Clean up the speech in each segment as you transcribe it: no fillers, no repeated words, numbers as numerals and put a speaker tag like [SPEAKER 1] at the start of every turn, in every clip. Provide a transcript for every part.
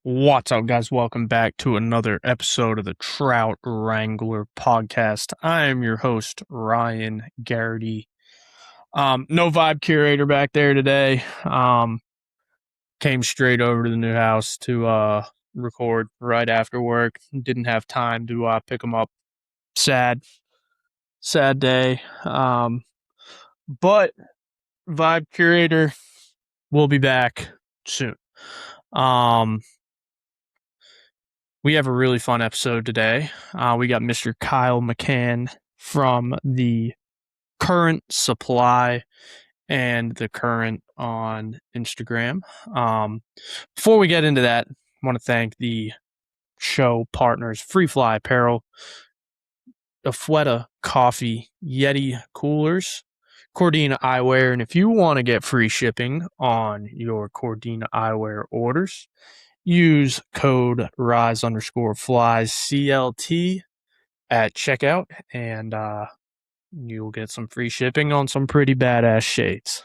[SPEAKER 1] What's up, guys? Welcome back to another episode of the Trout Wrangler Podcast. I am your host, Ryan Garrity. No vibe curator back there today. Came straight over to the new house to record right after work. Didn't have time to pick them up. Sad day. But vibe curator will be back soon. We have a really fun episode today. We got Mr. Kyle McCann from the Kurrent Supply and the Kurrent on Instagram. Before we get into that, I want to thank the show partners, Free Fly Apparel, Afweta Coffee, Yeti Coolers, Cordina Eyewear, and if you want to get free shipping on your Cordina Eyewear orders, use code rise_flies CLT at checkout, and you'll get some free shipping on some pretty badass shades.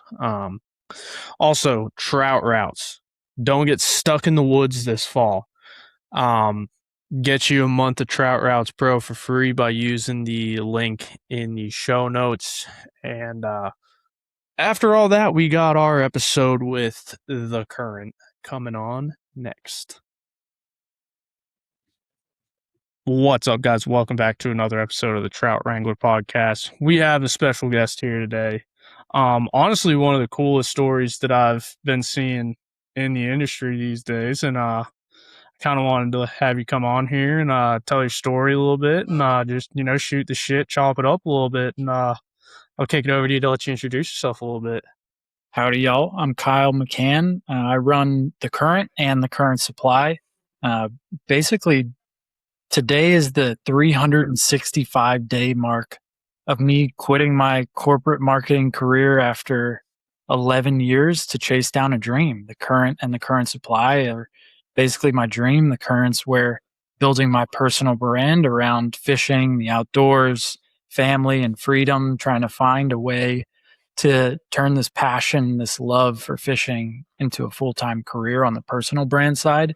[SPEAKER 1] Also, trout routes. Don't get stuck in the woods this fall. Get you a month of Trout Routes Pro for free by using the link in the show notes. And after all that, we got our episode with the Kurrent coming on next. What's up, guys? Welcome back to another episode of the Trout Wrangler Podcast. We have a special guest here today. Honestly, one of the coolest stories that I've been seeing in the industry these days, and kind of wanted to have you come on here and tell your story a little bit, and just shoot the shit, chop it up a little bit, and I'll kick it over to you to let you introduce yourself a little bit.
[SPEAKER 2] Howdy, y'all. I'm Kyle McCann. I run the Kurrent and the Kurrent Supply. Basically, today is the 365-day mark of me quitting my corporate marketing career after 11 years to chase down a dream. The Kurrent and the Kurrent Supply are basically my dream. The Kurrent's where building my personal brand around fishing, the outdoors, family, and freedom, trying to find a way to turn this passion, this love for fishing into a full-time career on the personal brand side.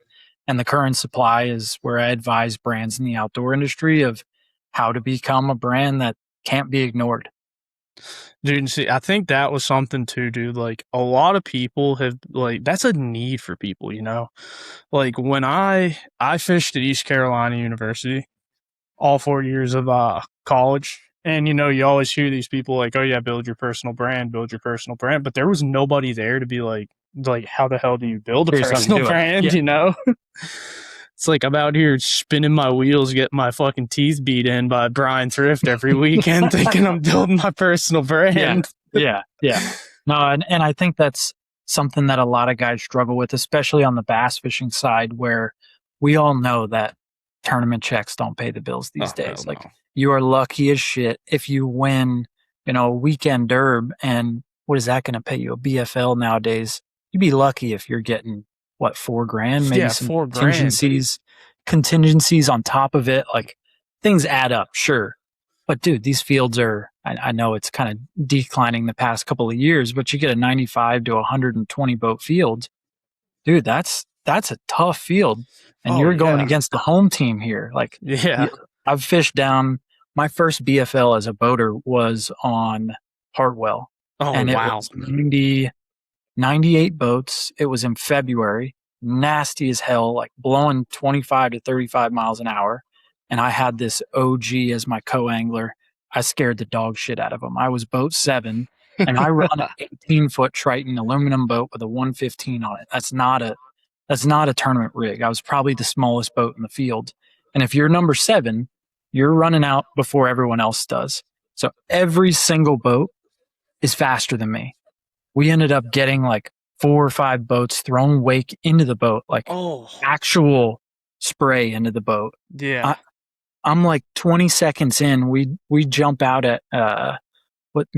[SPEAKER 2] And the Kurrent Supply is where I advise brands in the outdoor industry of how to become a brand that can't be ignored.
[SPEAKER 1] Dude, see, I think that was something too, dude. Like, a lot of people have, that's a need for people, Like, when I fished at East Carolina University all 4 years of college, and, you always hear these people like, oh, yeah, build your personal brand. But there was nobody there to be like, how the hell do you build a personal brand, It's like I'm out here spinning my wheels, getting my fucking teeth beat in by Brian Thrift every weekend thinking I'm building my personal brand.
[SPEAKER 2] Yeah. No, and I think that's something that a lot of guys struggle with, especially on the bass fishing side, where we all know that tournament checks don't pay the bills these days. Like, you are lucky as shit if you win, a weekend derb, and what is that going to pay you? A BFL nowadays, you'd be lucky if you're getting $4,000, maybe some contingencies on top of it. Like, things add up, sure. But dude, these fields are, I know it's kind of declining the past couple of years, but you get a 95 to 120 boat field. Dude, that's a tough field. And you're going against the home team here. Like, I've fished down, my first BFL as a boater was on Hartwell. And it was 98 boats. It was in February, nasty as hell, like blowing 25 to 35 miles an hour. And I had this OG as my co-angler. I scared the dog shit out of him. I was boat 7, and I run an 18-foot Triton aluminum boat with a 115 on it. That's not a tournament rig. I was probably the smallest boat in the field. And if you're number 7, you're running out before everyone else does. So every single boat is faster than me. We ended up getting like 4 or 5 boats thrown wake into the boat, like actual spray into the boat.
[SPEAKER 1] Yeah.
[SPEAKER 2] I'm like 20 seconds in. We jump out at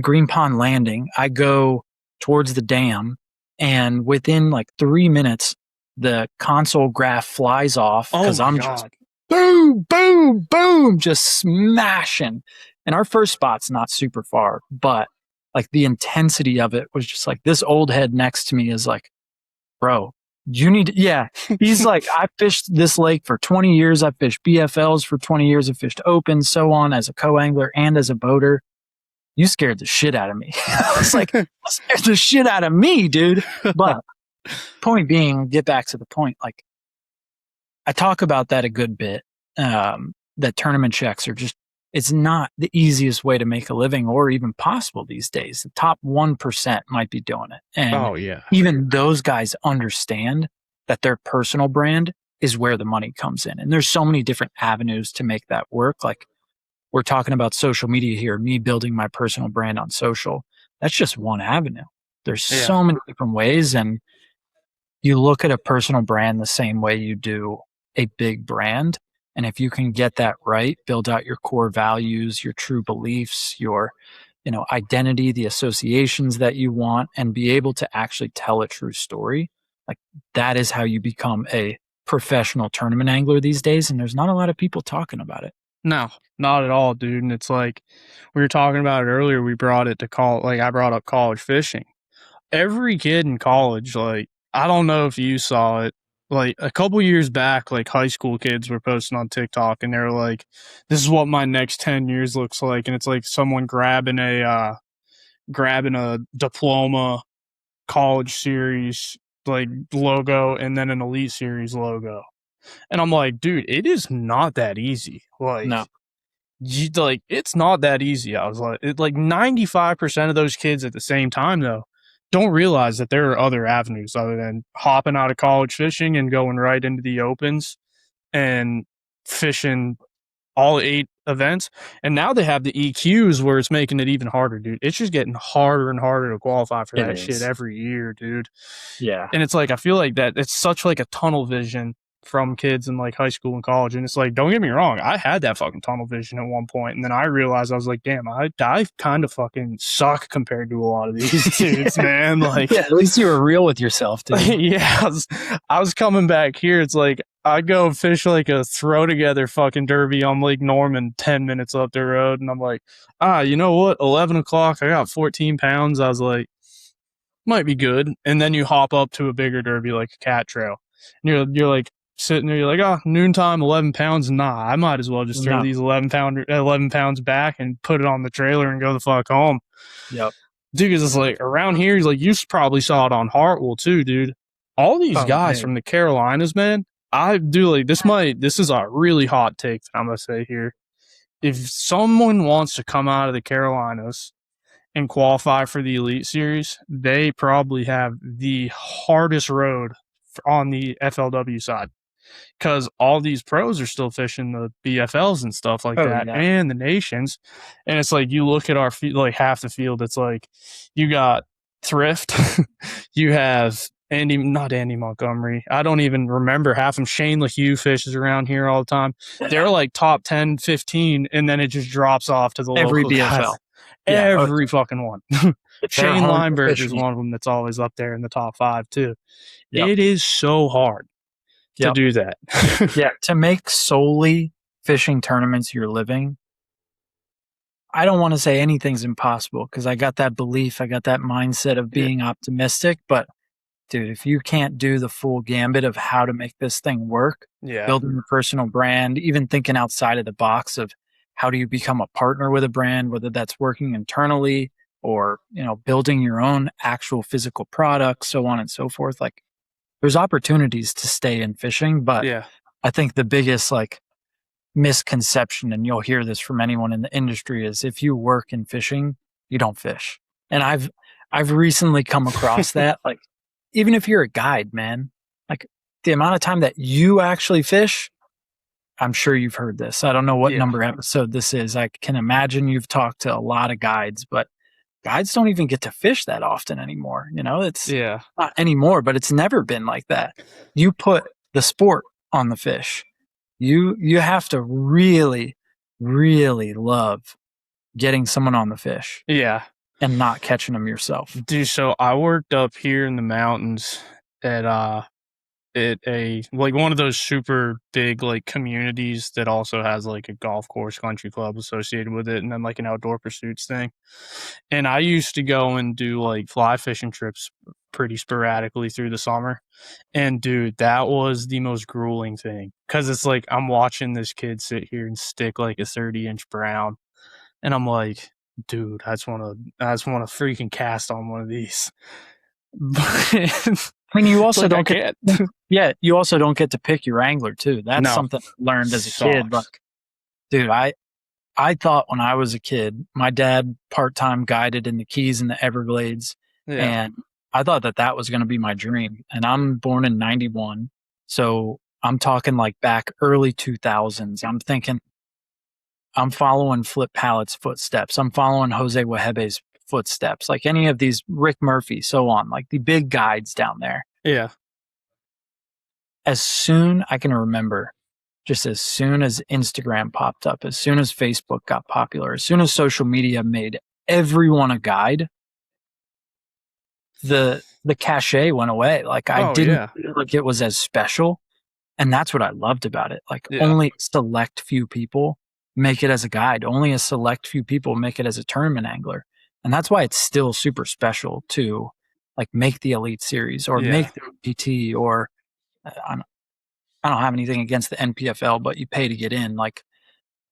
[SPEAKER 2] Green Pond Landing. I go towards the dam, and within like 3 minutes, the console graph flies off because just boom, boom, boom, just smashing. And our first spot's not super far, but like the intensity of it was just like, this old head next to me is like, bro, You need to, yeah. He's like, I fished this lake for 20 years. I fished BFLs for 20 years. I fished open, so on, as a co-angler and as a boater. You scared the shit out of me. I was like, you scared the shit out of me, dude. But point being, get back to the point. Like, I talk about that a good bit. That tournament checks are just, it's not the easiest way to make a living or even possible these days. The top 1% might be doing it. And even those guys understand that their personal brand is where the money comes in. And there's so many different avenues to make that work. Like, we're talking about social media here, me building my personal brand on social. That's just one avenue. There's so many different ways. And you look at a personal brand the same way you do a big brand. And if you can get that right, build out your core values, your true beliefs, your, identity, the associations that you want, and be able to actually tell a true story, like, that is how you become a professional tournament angler these days. And there's not a lot of people talking about it.
[SPEAKER 1] No, not at all, dude. And it's like, we were talking about it earlier. We brought it to I brought up college fishing. Every kid in college, like, I don't know if you saw it, like a couple years back, like high school kids were posting on TikTok and they're like, this is what my next 10 years looks like. And it's like someone grabbing a diploma college series like logo and then an elite series logo. And I'm like, dude, it is not that easy. Like,
[SPEAKER 2] No.
[SPEAKER 1] It's not that easy. I was like, 95% of those kids at the same time, though, don't realize that there are other avenues other than hopping out of college fishing and going right into the opens and fishing all 8 events. And now they have the EQs where it's making it even harder, dude. It's just getting harder and harder to qualify for that shit every year, dude.
[SPEAKER 2] Yeah.
[SPEAKER 1] And it's like, I feel like that it's such like a tunnel vision from kids in like high school and college. And it's like, don't get me wrong, I had that fucking tunnel vision at one point, and then I realized, I was like, damn, I kind of fucking suck compared to a lot of these dudes, man. Like,
[SPEAKER 2] yeah, at least you were real with yourself, dude.
[SPEAKER 1] Yeah, I was coming back here. It's like, I go fish like a throw together fucking derby on Lake Norman 10 minutes up the road, and I'm like, you know what, 11 o'clock, I got 14 pounds. I was like, might be good. And then you hop up to a bigger derby like a cat trail, and you're like sitting there, you're like, noontime, 11 pounds. Nah, I might as well just throw these 11 pounds back and put it on the trailer and go the fuck home.
[SPEAKER 2] Yep.
[SPEAKER 1] Dude, because it's like around here, he's like, you probably saw it on Hartwell too, dude. All these guys from the Carolinas, man, I do like this is a really hot take that I'm going to say here. If someone wants to come out of the Carolinas and qualify for the Elite Series, they probably have the hardest road on the FLW side, because all these pros are still fishing the BFLs and stuff like that, and the nations. And it's like, you look at our like half the field, it's like you got Thrift, you have not Andy Montgomery. I don't even remember half of them. Shane LaHue fishes around here all the time. They're like top 10, 15, and then it just drops off to the
[SPEAKER 2] every
[SPEAKER 1] local
[SPEAKER 2] BFL.
[SPEAKER 1] guys. Every fucking one. Shane Lineberg is one of them that's always up there in the top 5 too. Yep. It is so hard to do that.
[SPEAKER 2] To make solely fishing tournaments your living, I don't want to say anything's impossible, because I got that belief, I got that mindset of being optimistic. But dude, if you can't do the full gambit of how to make this thing work, building a personal brand, even thinking outside of the box of how do you become a partner with a brand, whether that's working internally or, building your own actual physical product, so on and so forth. Like, there's opportunities to stay in fishing, but I think the biggest misconception, and you'll hear this from anyone in the industry, is if you work in fishing, you don't fish. And I've recently come across that. Like, even if you're a guide, man, like the amount of time that you actually fish, I'm sure you've heard this. I don't know what number episode this is. I can imagine you've talked to a lot of guides, but guides don't even get to fish that often anymore. It's not anymore, but it's never been like that. You put the sport on the fish. You have to really, really love getting someone on the fish.
[SPEAKER 1] Yeah.
[SPEAKER 2] And not catching them yourself.
[SPEAKER 1] Dude, so I worked up here in the mountains at at one of those super big like communities that also has like a golf course country club associated with it, and then like an outdoor pursuits thing. And I used to go and do like fly fishing trips pretty sporadically through the summer. And dude, that was the most grueling thing, because it's like I'm watching this kid sit here and stick like a 30-inch brown, and I'm like, dude, I just want to freaking cast on one of these.
[SPEAKER 2] I mean, you also
[SPEAKER 1] like,
[SPEAKER 2] don't get, you also don't get to pick your angler too. That's something I learned as a kid. Like, dude, I thought when I was a kid, my dad part-time guided in the Keys and the Everglades, and I thought that was going to be my dream. And I'm born in 91, so I'm talking like back early 2000s. I'm thinking I'm following Flip Pallett's footsteps. I'm following Jose Wahebe's footsteps, like any of these, Rick Murphy, so on, like the big guides down there.
[SPEAKER 1] Yeah.
[SPEAKER 2] As soon I can remember, just as soon as Instagram popped up, as soon as Facebook got popular, as soon as social media made everyone a guide, the cachet went away. Like I didn't feel like it was as special. And that's what I loved about it. Like only a select few people make it as a guide. Only a select few people make it as a tournament angler. And that's why it's still super special to like make the Elite Series or make the PT, or I don't have anything against the NPFL, but you pay to get in. Like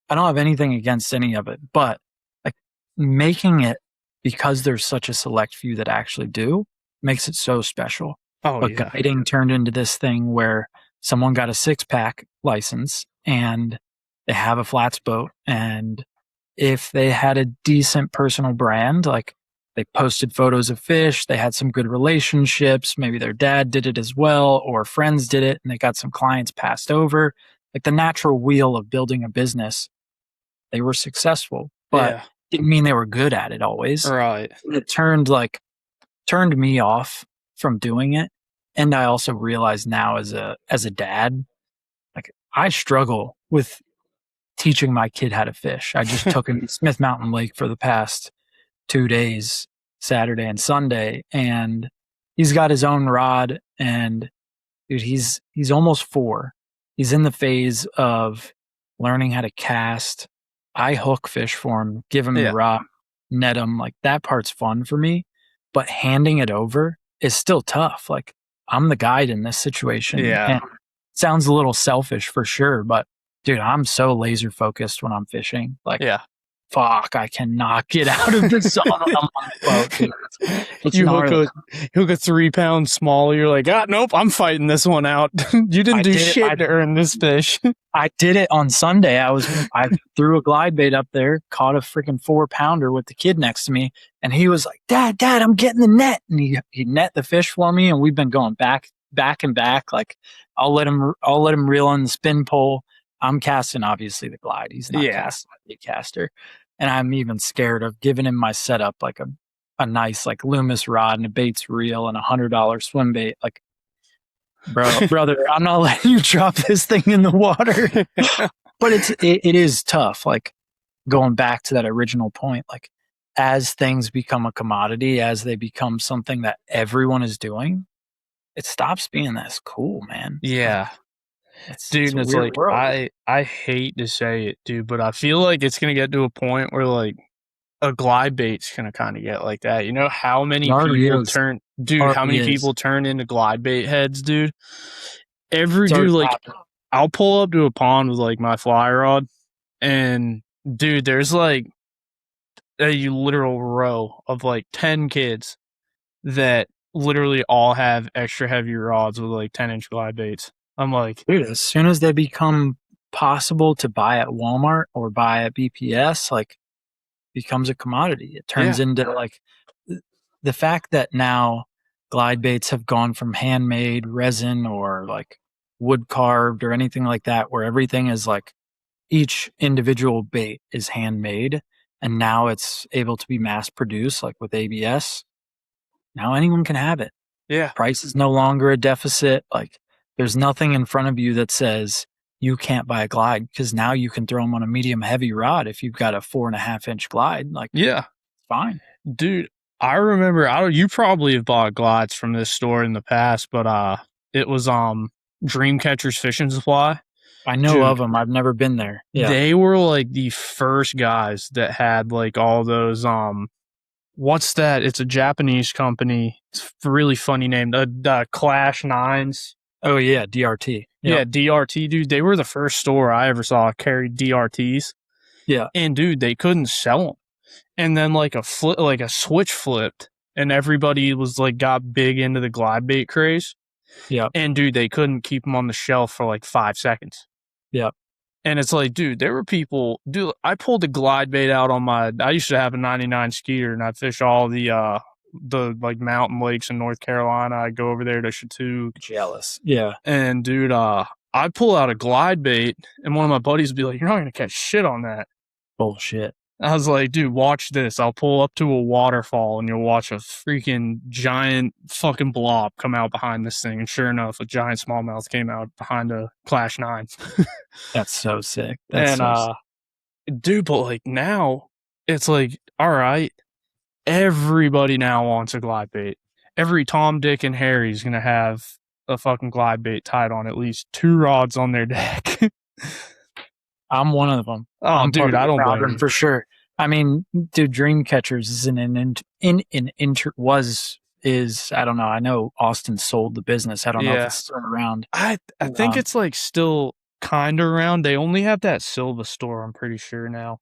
[SPEAKER 2] I don't have anything against any of it, but like making it, because there's such a select few that actually do, makes it so special. But guiding turned into this thing where someone got a 6-pack license and they have a flats boat, and if they had a decent personal brand, like they posted photos of fish, they had some good relationships, maybe their dad did it as well, or friends did it, and they got some clients passed over, like the natural wheel of building a business, they were successful, but didn't mean they were good at it always.
[SPEAKER 1] Right.
[SPEAKER 2] It turned me off from doing it. And I also realize now as a dad, like I struggle with teaching my kid how to fish. I just took him to Smith Mountain Lake for the past 2 days, Saturday and Sunday, and he's got his own rod, and dude, he's almost 4. He's in the phase of learning how to cast. I hook fish for him, give him the rod, net him. Like that part's fun for me, but handing it over is still tough. Like I'm the guide in this situation. And it sounds a little selfish for sure, but dude, I'm so laser focused when I'm fishing. Like, fuck, I cannot get out of the sun when I'm on the boat. Dude.
[SPEAKER 1] You hook a 3 pound small. You're like, nope, I'm fighting this one out. You didn't do shit to earn this fish.
[SPEAKER 2] I did it on Sunday. I threw a glide bait up there, caught a freaking 4-pounder with the kid next to me, and he was like, Dad, I'm getting the net. And he net the fish for me, and we've been going back and back. Like I'll let him reel on the spin pole. I'm casting obviously the glide. He's not casting a big caster. And I'm even scared of giving him my setup, like a nice like Loomis rod and a baits reel and $100 swim bait. Like, brother, I'm not letting you drop this thing in the water. But it is tough. Like going back to that original point, like as things become a commodity, as they become something that everyone is doing, it stops being this cool, man.
[SPEAKER 1] Yeah. Dude, it's like world. I hate to say it, dude, but I feel like it's gonna get to a point where like a glide bait's gonna kind of get like that. You know how many people turn into glide bait heads, dude? I'll pull up to a pond with like my fly rod, and dude, there's like a literal row of like 10 kids that literally all have extra heavy rods with like 10-inch glide baits. I'm like,
[SPEAKER 2] dude, as soon as they become possible to buy at Walmart or buy at BPS, like becomes a commodity. It turns into like the fact that now glide baits have gone from handmade resin or like wood carved or anything like that, where everything is like each individual bait is handmade, and now it's able to be mass produced, like with ABS. Now anyone can have it.
[SPEAKER 1] Yeah.
[SPEAKER 2] Price is no longer a deficit. Like there's nothing in front of you that says you can't buy a glide, because now you can throw them on a medium heavy rod if you've got a 4.5-inch glide. Like, fine.
[SPEAKER 1] Dude, I remember, you probably have bought glides from this store in the past, but it was Dreamcatcher's Fishing Supply.
[SPEAKER 2] I know
[SPEAKER 1] Dude,
[SPEAKER 2] of them. I've never been there. Yeah.
[SPEAKER 1] they were like the first guys that had like all those what's that? It's a Japanese company. It's a really funny name. The Clash Nines.
[SPEAKER 2] Oh yeah, DRT.
[SPEAKER 1] Yeah, DRT, dude. They were the first store I ever saw carry DRTs.
[SPEAKER 2] Yeah.
[SPEAKER 1] And dude, they couldn't sell them. And then like a switch flipped, and everybody was like got big into the glide bait craze.
[SPEAKER 2] Yeah.
[SPEAKER 1] And dude, they couldn't keep them on the shelf for like 5 seconds.
[SPEAKER 2] Yeah.
[SPEAKER 1] And it's like, dude, there were people. Dude, I pulled a glide bait out on I used to have a 99 Skeeter, and I'd fish all the like mountain lakes in North Carolina. I'd go over there to Chattooga.
[SPEAKER 2] Jealous. Yeah.
[SPEAKER 1] And dude, I'd pull out a glide bait, and one of my buddies would be like, "You're not gonna catch shit on that."
[SPEAKER 2] Bullshit.
[SPEAKER 1] I was like, dude, watch this. I'll pull up to a waterfall, and you'll watch a freaking giant fucking blob come out behind this thing. And sure enough, a giant smallmouth came out behind a Clash 9.
[SPEAKER 2] That's so sick.
[SPEAKER 1] Dude, but like now, it's like, all right, everybody now wants a glide bait. Every Tom, Dick, and Harry's gonna have a fucking glide bait tied on at least 2 rods on their deck.
[SPEAKER 2] I'm one of them.
[SPEAKER 1] Oh, dude, I don't blame you.
[SPEAKER 2] For sure. I mean, dude, Dreamcatchers is I don't know. I know Austin sold the business. I don't know if it's still around.
[SPEAKER 1] I think it's like still kind of around. They only have that Silva store, I'm pretty sure now.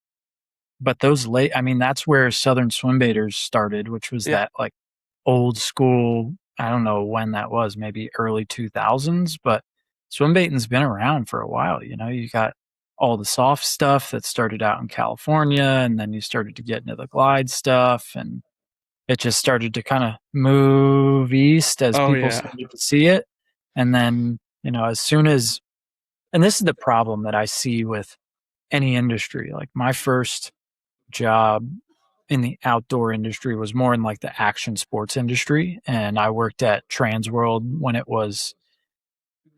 [SPEAKER 2] But those that's where Southern Swim Baiters started, which was that like old school. I don't know when that was, maybe early 2000s, but swim baiting's been around for a while. You know, you got all the soft stuff that started out in California, and then you started to get into the glide stuff, and it just started to kind of move east as people started to see it. And then, you know, as soon as, and this is the problem that I see with any industry, like my first job in the outdoor industry was more in like the action sports industry. And I worked at Transworld when it was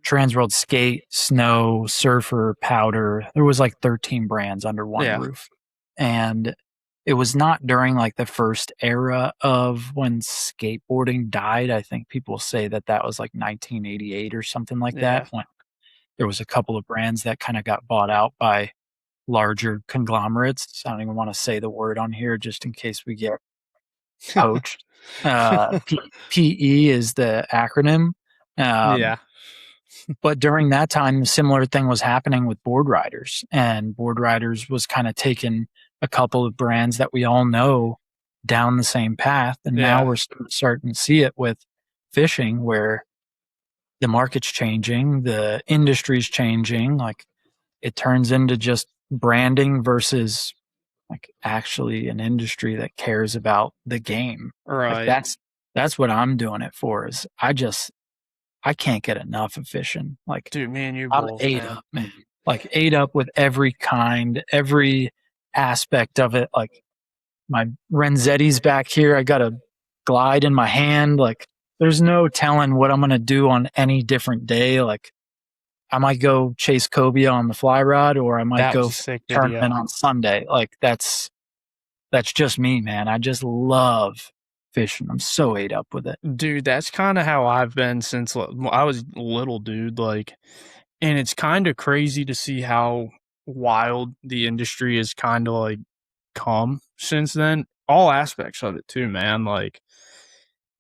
[SPEAKER 2] Transworld Skate, Snow, Surfer, Powder. There was like 13 brands under one roof. And it was not during like the first era of when skateboarding died. I think people say that was like 1988 or something like that, when there was a couple of brands that kind of got bought out by larger conglomerates. I don't even want to say the word on here just in case we get poached. PE is the acronym. But during that time, a similar thing was happening with Board Riders, and Board Riders was kind of taking a couple of brands that we all know down the same path. And now we're starting to see it with fishing, where the market's changing, the industry's changing. Like it turns into just branding versus like actually an industry that cares about the game.
[SPEAKER 1] Right.
[SPEAKER 2] Like that's what I'm doing it for. Is I can't get enough of fishing. Like,
[SPEAKER 1] dude, me and you
[SPEAKER 2] I'm
[SPEAKER 1] both,
[SPEAKER 2] ate up, man. Like ate up with every kind, every aspect of it. Like my Renzetti's back here. I got a glide in my hand. Like there's no telling what I'm going to do on any different day. Like I might go chase cobia on the fly rod, or I might go tournament on Sunday. Like that's just me, man. I just love fishing. I'm so ate up with it.
[SPEAKER 1] Dude, that's kind of how I've been since I was little, dude. Like, and it's kind of crazy to see how wild the industry has kind of like come since then. All aspects of it too, man. Like,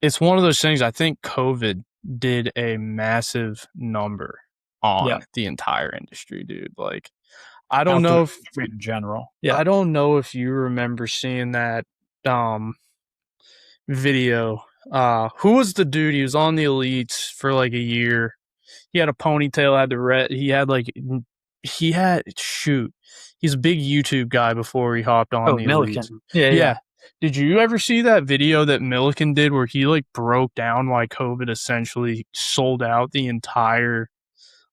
[SPEAKER 1] it's one of those things. I think COVID did a massive number on the entire industry, dude. Like, I don't know if
[SPEAKER 2] in general.
[SPEAKER 1] I don't know if you remember seeing that video. Who was the dude? He was on the elites for like a year. He had a ponytail, had the red. He's a big YouTube guy before he hopped on the
[SPEAKER 2] Milliken.
[SPEAKER 1] elites. Yeah. Did you ever see that video that Milliken did where he like broke down why COVID essentially sold out the entire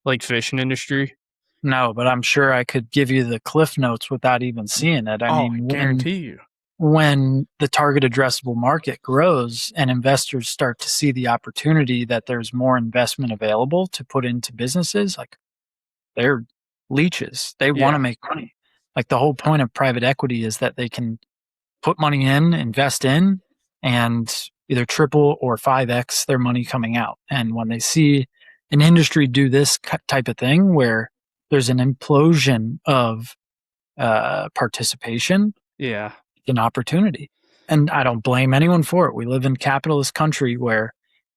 [SPEAKER 1] like fishing industry?
[SPEAKER 2] No, but I'm sure I could give you the cliff notes without even seeing it. I mean,
[SPEAKER 1] guarantee you.
[SPEAKER 2] When the target addressable market grows and investors start to see the opportunity that there's more investment available to put into businesses, like they're leeches. They want to make money. Like the whole point of private equity is that they can put money in, invest in, and either triple or 5x their money coming out. And when they see an industry do this type of thing where there's an implosion of participation,
[SPEAKER 1] Yeah.
[SPEAKER 2] an opportunity. And I don't blame anyone for it. We live in a capitalist country where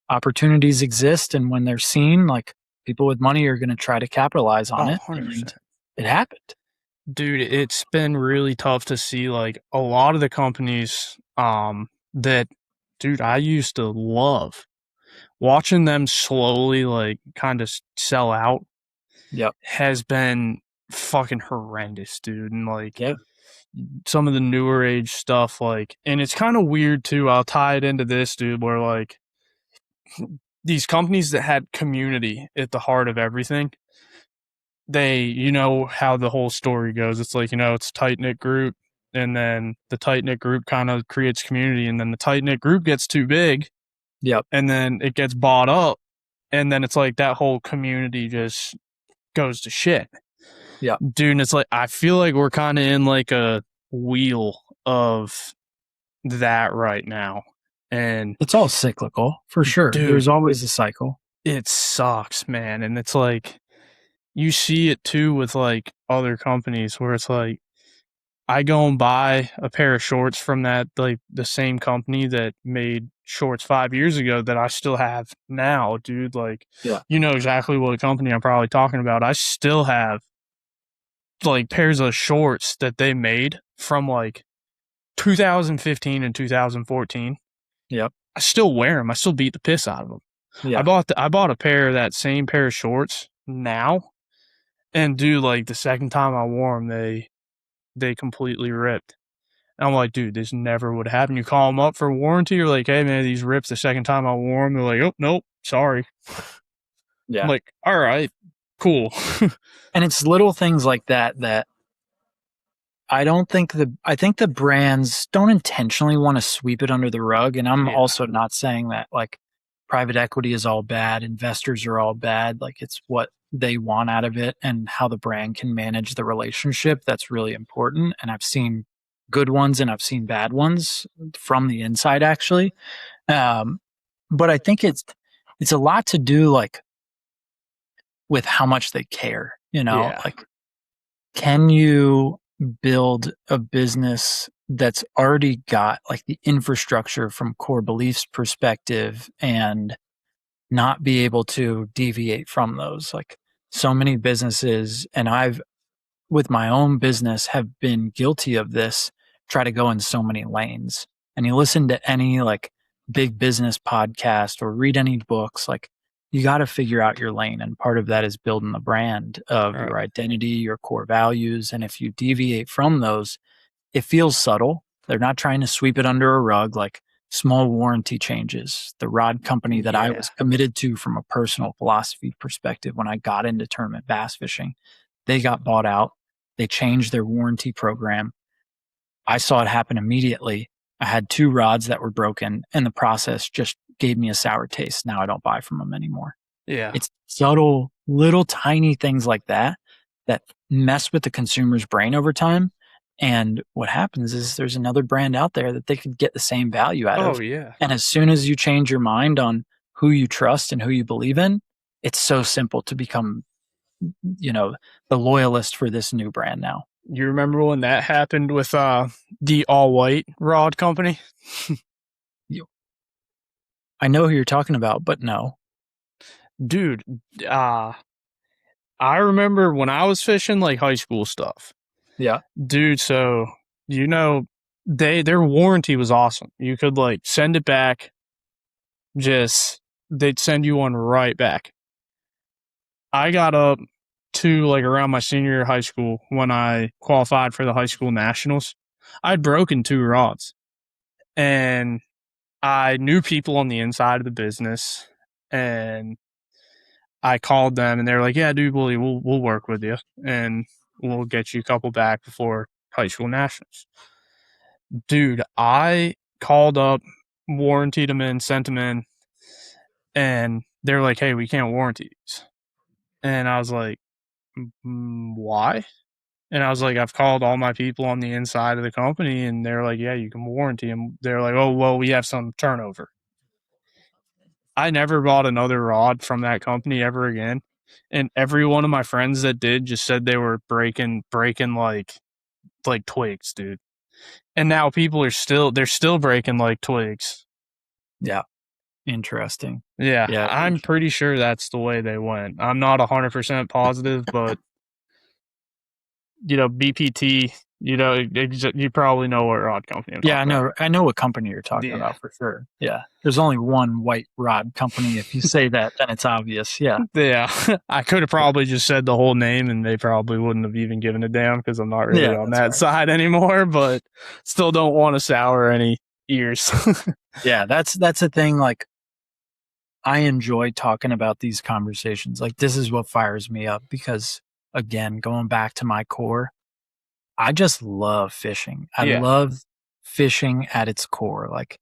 [SPEAKER 2] opportunities exist, and when they're seen, like, people with money are going to try to capitalize on
[SPEAKER 1] Oh,
[SPEAKER 2] it.
[SPEAKER 1] 100%.
[SPEAKER 2] And it happened.
[SPEAKER 1] Dude, it's been really tough to see like a lot of the companies that dude I used to love watching them slowly like kind of sell out.
[SPEAKER 2] Yep.
[SPEAKER 1] Has been fucking horrendous, dude. And like
[SPEAKER 2] Yeah.
[SPEAKER 1] some of the newer age stuff, like, and it's kind of weird too. I'll tie it into this, dude, where like these companies that had community at the heart of everything, they, you know how the whole story goes. It's like, it's a tight knit group, and then the tight knit group kind of creates community, and then the tight knit group gets too big.
[SPEAKER 2] Yep.
[SPEAKER 1] And then it gets bought up, and then it's like that whole community just goes to shit.
[SPEAKER 2] Yeah.
[SPEAKER 1] Dude, and it's like I feel like we're kind of in like a wheel of that right now. And
[SPEAKER 2] it's all cyclical for sure.
[SPEAKER 1] Dude,
[SPEAKER 2] there's always a cycle.
[SPEAKER 1] It sucks, man. And it's like you see it too with like other companies where it's like I go and buy a pair of shorts from that, like the same company that made shorts 5 years ago that I still have now, dude. Like, you know exactly what company I'm probably talking about. I still have like pairs of shorts that they made from like 2015 and 2014.
[SPEAKER 2] Yep.
[SPEAKER 1] I still wear them. I still beat the piss out of them.
[SPEAKER 2] Yeah.
[SPEAKER 1] I bought a pair of that same pair of shorts now, and dude, like the second time I wore them, they completely ripped. And I'm like, dude, this never would happen. You call them up for warranty, you're like, hey man, these ripped the second time I wore them. They're like, oh nope, sorry.
[SPEAKER 2] Yeah.
[SPEAKER 1] I'm like, all right, cool.
[SPEAKER 2] And it's little things like that I think the brands don't intentionally want to sweep it under the rug. And I'm also not saying that like private equity is all bad, investors are all bad. Like, it's what they want out of it and how the brand can manage the relationship that's really important. And I've seen good ones and I've seen bad ones from the inside, actually. But I think it's a lot to do like with how much they care, like, can you build a business that's already got like the infrastructure from core beliefs perspective and not be able to deviate from those? Like, so many businesses, and I've, with my own business, have been guilty of this, try to go in so many lanes. And you listen to any like big business podcast or read any books, like, you got to figure out your lane. And part of that is building the brand of your identity, your core values. And if you deviate from those, it feels subtle. They're not trying to sweep it under a rug, like small warranty changes. The rod company that I was committed to from a personal philosophy perspective when I got into tournament bass fishing, they got bought out. They changed their warranty program. I saw it happen immediately. I had 2 rods that were broken, and the process just gave me a sour taste. Now I don't buy from them anymore.
[SPEAKER 1] Yeah.
[SPEAKER 2] It's subtle, little tiny things like that that mess with the consumer's brain over time. And what happens is there's another brand out there that they could get the same value out of.
[SPEAKER 1] Oh, yeah.
[SPEAKER 2] And as soon as you change your mind on who you trust and who you believe in, it's so simple to become, the loyalist for this new brand now.
[SPEAKER 1] You remember when that happened with the all white rod company?
[SPEAKER 2] I know who you're talking about, but no.
[SPEAKER 1] Dude, I remember when I was fishing like high school stuff.
[SPEAKER 2] Yeah.
[SPEAKER 1] Dude, so their warranty was awesome. You could like send it back, they'd send you one right back. I got up to like around my senior year of high school when I qualified for the high school nationals. I'd broken 2 rods, and I knew people on the inside of the business, and I called them and they were like, yeah, dude, we'll work with you and we'll get you a couple back before high school nationals. Dude, I called up, warrantied them in, sent them in, and they're like, hey, we can't warranty these. And I was like, why? And I was like, I've called all my people on the inside of the company, and they're like, yeah, you can warranty them. They're like, oh, well, we have some turnover. I never bought another rod from that company ever again. And every one of my friends that did just said they were breaking like twigs, dude. And now people are still breaking like twigs.
[SPEAKER 2] Yeah. Interesting.
[SPEAKER 1] Yeah,
[SPEAKER 2] Yeah.
[SPEAKER 1] I'm pretty sure that's the way they went. I'm not 100% positive, but BPT, you probably know what rod company I'm
[SPEAKER 2] Yeah,
[SPEAKER 1] talking about.
[SPEAKER 2] I know what company you're talking
[SPEAKER 1] Yeah.
[SPEAKER 2] about for sure. Yeah. There's only one white rod company. If you say that, then it's obvious. Yeah.
[SPEAKER 1] Yeah, I could have probably just said the whole name and they probably wouldn't have even given a damn because I'm not really
[SPEAKER 2] Yeah,
[SPEAKER 1] on
[SPEAKER 2] that's
[SPEAKER 1] that
[SPEAKER 2] right.
[SPEAKER 1] side anymore, but still don't want to sour any ears.
[SPEAKER 2] Yeah, that's the thing. Like, I enjoy talking about these conversations. Like, this is what fires me up because, again, going back to my core, I just love fishing. I
[SPEAKER 1] Yeah.
[SPEAKER 2] love fishing at its core, like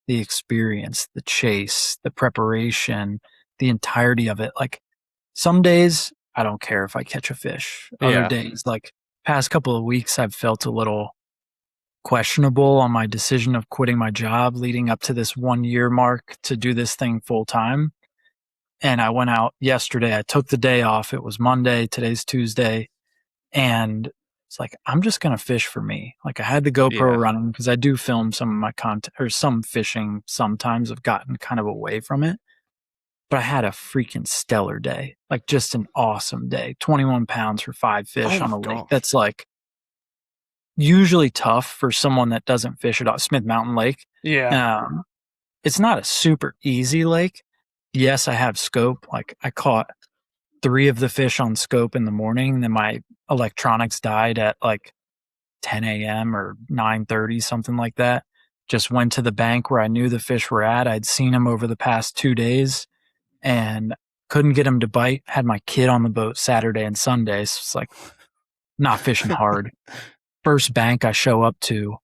[SPEAKER 2] the experience, the chase, the preparation, the entirety of it. Like, some days I don't care if I catch a fish. Other
[SPEAKER 1] Yeah.
[SPEAKER 2] days, like past couple of weeks, I've felt a little questionable on my decision of quitting my job leading up to this 1 year mark to do this thing full time. And I went out yesterday. I took the day off. It was Monday. Today's Tuesday. And it's like, I'm just going to fish for me. Like, I had the GoPro
[SPEAKER 1] Yeah.
[SPEAKER 2] running because I do film some of my content or some fishing sometimes. I've gotten kind of away from it. But I had a freaking stellar day, like just an awesome day. 21 pounds for 5 fish
[SPEAKER 1] Oh
[SPEAKER 2] on
[SPEAKER 1] my
[SPEAKER 2] a lake.
[SPEAKER 1] gosh.
[SPEAKER 2] That's like usually tough for someone that doesn't fish at all. Smith Mountain Lake.
[SPEAKER 1] Yeah.
[SPEAKER 2] It's not a super easy lake. Yes, I have scope. Like, I caught 3 of the fish on scope in the morning. And then my electronics died at like 10 a.m. or 9:30, something like that. Just went to the bank where I knew the fish were at. I'd seen them over the past 2 days and couldn't get them to bite. Had my kid on the boat Saturday and Sunday. So it's like not fishing hard. First bank I show up to,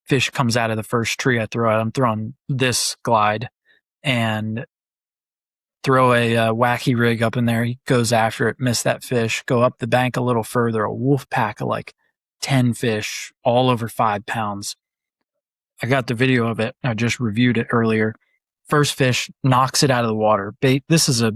[SPEAKER 2] fish comes out of the first tree I throw at. I'm throwing this glide and throw a wacky rig up in there. He goes after it, miss that fish, go up the bank a little further, a wolf pack of like 10 fish, all over 5 pounds. I got the video of it. I just reviewed it earlier. First fish knocks it out of the water. Bait. This is a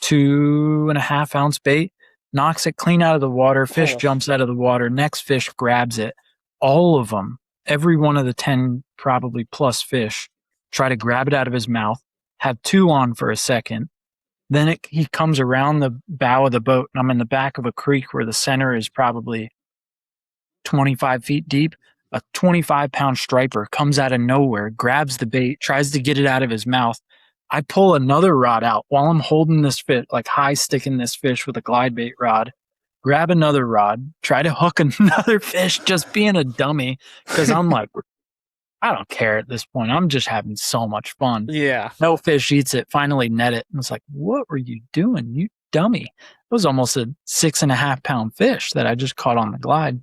[SPEAKER 2] 2.5 ounce bait. Knocks it clean out of the water. Fish jumps out of the water. Next fish grabs it. All of them, every one of the 10 probably plus fish, try to grab it out of his mouth. Have 2 on for a second. Then he comes around the bow of the boat, and I'm in the back of a creek where the center is probably 25 feet deep. A 25-pound striper comes out of nowhere, grabs the bait, tries to get it out of his mouth. I pull another rod out while I'm holding this fish, like high sticking this fish with a glide bait rod. Grab another rod, try to hook another fish, just being a dummy because I'm like, I don't care at this point. I'm just having so much fun.
[SPEAKER 1] Yeah.
[SPEAKER 2] No fish eats it. Finally net it. And it's like, what were you doing, you dummy? It was almost a 6.5 pound fish that I just caught on the glide.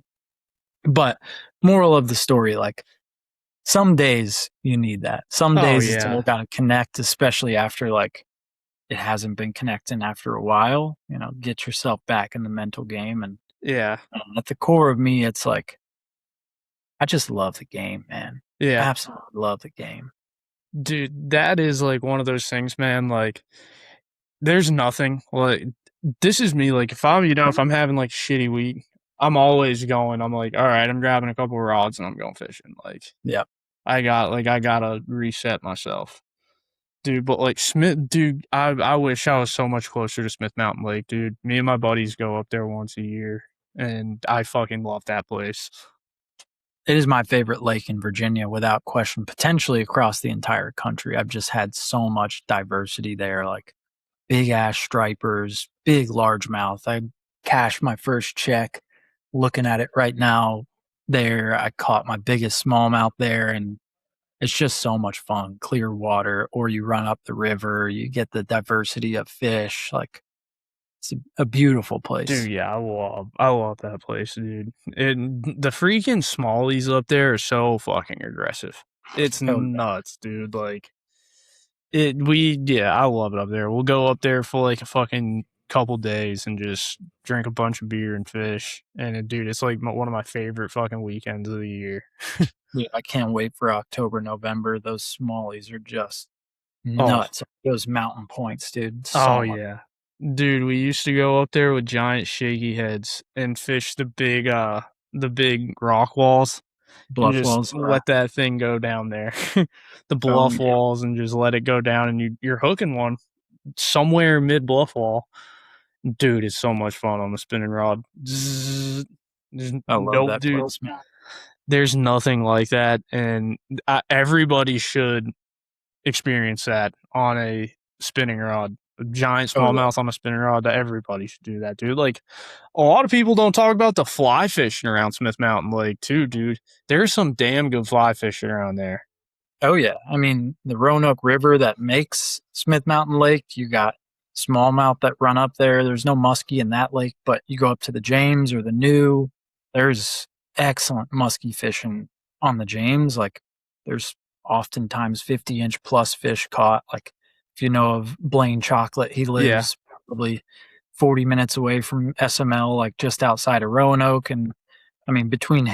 [SPEAKER 2] But moral of the story, like, some days you need that. Some days it's all got to connect, especially after like it hasn't been connecting after a while. Get yourself back in the mental game. And at the core of me, it's like, I just love the game, man.
[SPEAKER 1] Yeah.
[SPEAKER 2] Absolutely love the game.
[SPEAKER 1] Dude, that is like one of those things, man. Like, there's nothing like this is me. Like, if I'm having like a shitty week, I'm always going. I'm like, all right, I'm grabbing a couple of rods and I'm going fishing. Like,
[SPEAKER 2] yeah,
[SPEAKER 1] I gotta reset myself, dude. But like dude, I wish I was so much closer to Smith Mountain Lake, dude. Me and my buddies go up there once a year, and I fucking love that place.
[SPEAKER 2] It is my favorite lake in Virginia, without question, potentially across the entire country. I've just had so much diversity there, like big ass stripers, big largemouth. I cashed my first check. Looking at it right now, there, I caught my biggest smallmouth there, and it's just so much fun. Clear water, or you run up the river, you get the diversity of fish. Like, it's a beautiful place.
[SPEAKER 1] Dude, yeah, I love that place, dude. And the freaking smallies up there are so fucking aggressive. It's nuts, dude. Like, I love it up there. We'll go up there for like a fucking couple days and just drink a bunch of beer and fish. And dude, it's like one of my favorite fucking weekends of the year.
[SPEAKER 2] Yeah, I can't wait for October, November. Those smallies are just nuts. Those mountain points, dude.
[SPEAKER 1] Oh yeah. Dude, we used to go up there with giant shaky heads and fish the big rock walls and
[SPEAKER 2] Bluff
[SPEAKER 1] just
[SPEAKER 2] walls.
[SPEAKER 1] let that thing go down there. The
[SPEAKER 2] Oh,
[SPEAKER 1] bluff
[SPEAKER 2] yeah.
[SPEAKER 1] walls and just let it go down and you're hooking one somewhere mid bluff wall. Dude, it's so much fun on the spinning rod. Zzz.
[SPEAKER 2] I love that
[SPEAKER 1] Dude.
[SPEAKER 2] place, man.
[SPEAKER 1] There's nothing like that, and everybody should experience that on a spinning rod. A giant smallmouth on a spinning rod. Everybody should do that, dude. Like, a lot of people don't talk about the fly fishing around Smith Mountain Lake, too, dude. There's some damn good fly fishing around there.
[SPEAKER 2] Oh, yeah. I mean, the Roanoke River that makes Smith Mountain Lake, you got smallmouth that run up there. There's no muskie in that lake, but you go up to the James or the New, there's excellent muskie fishing on the James. Like, there's oftentimes 50-inch plus fish caught. Like, if you know of Blaine Chocolate, he lives probably 40 minutes away from SML, like just outside of Roanoke. And I mean, between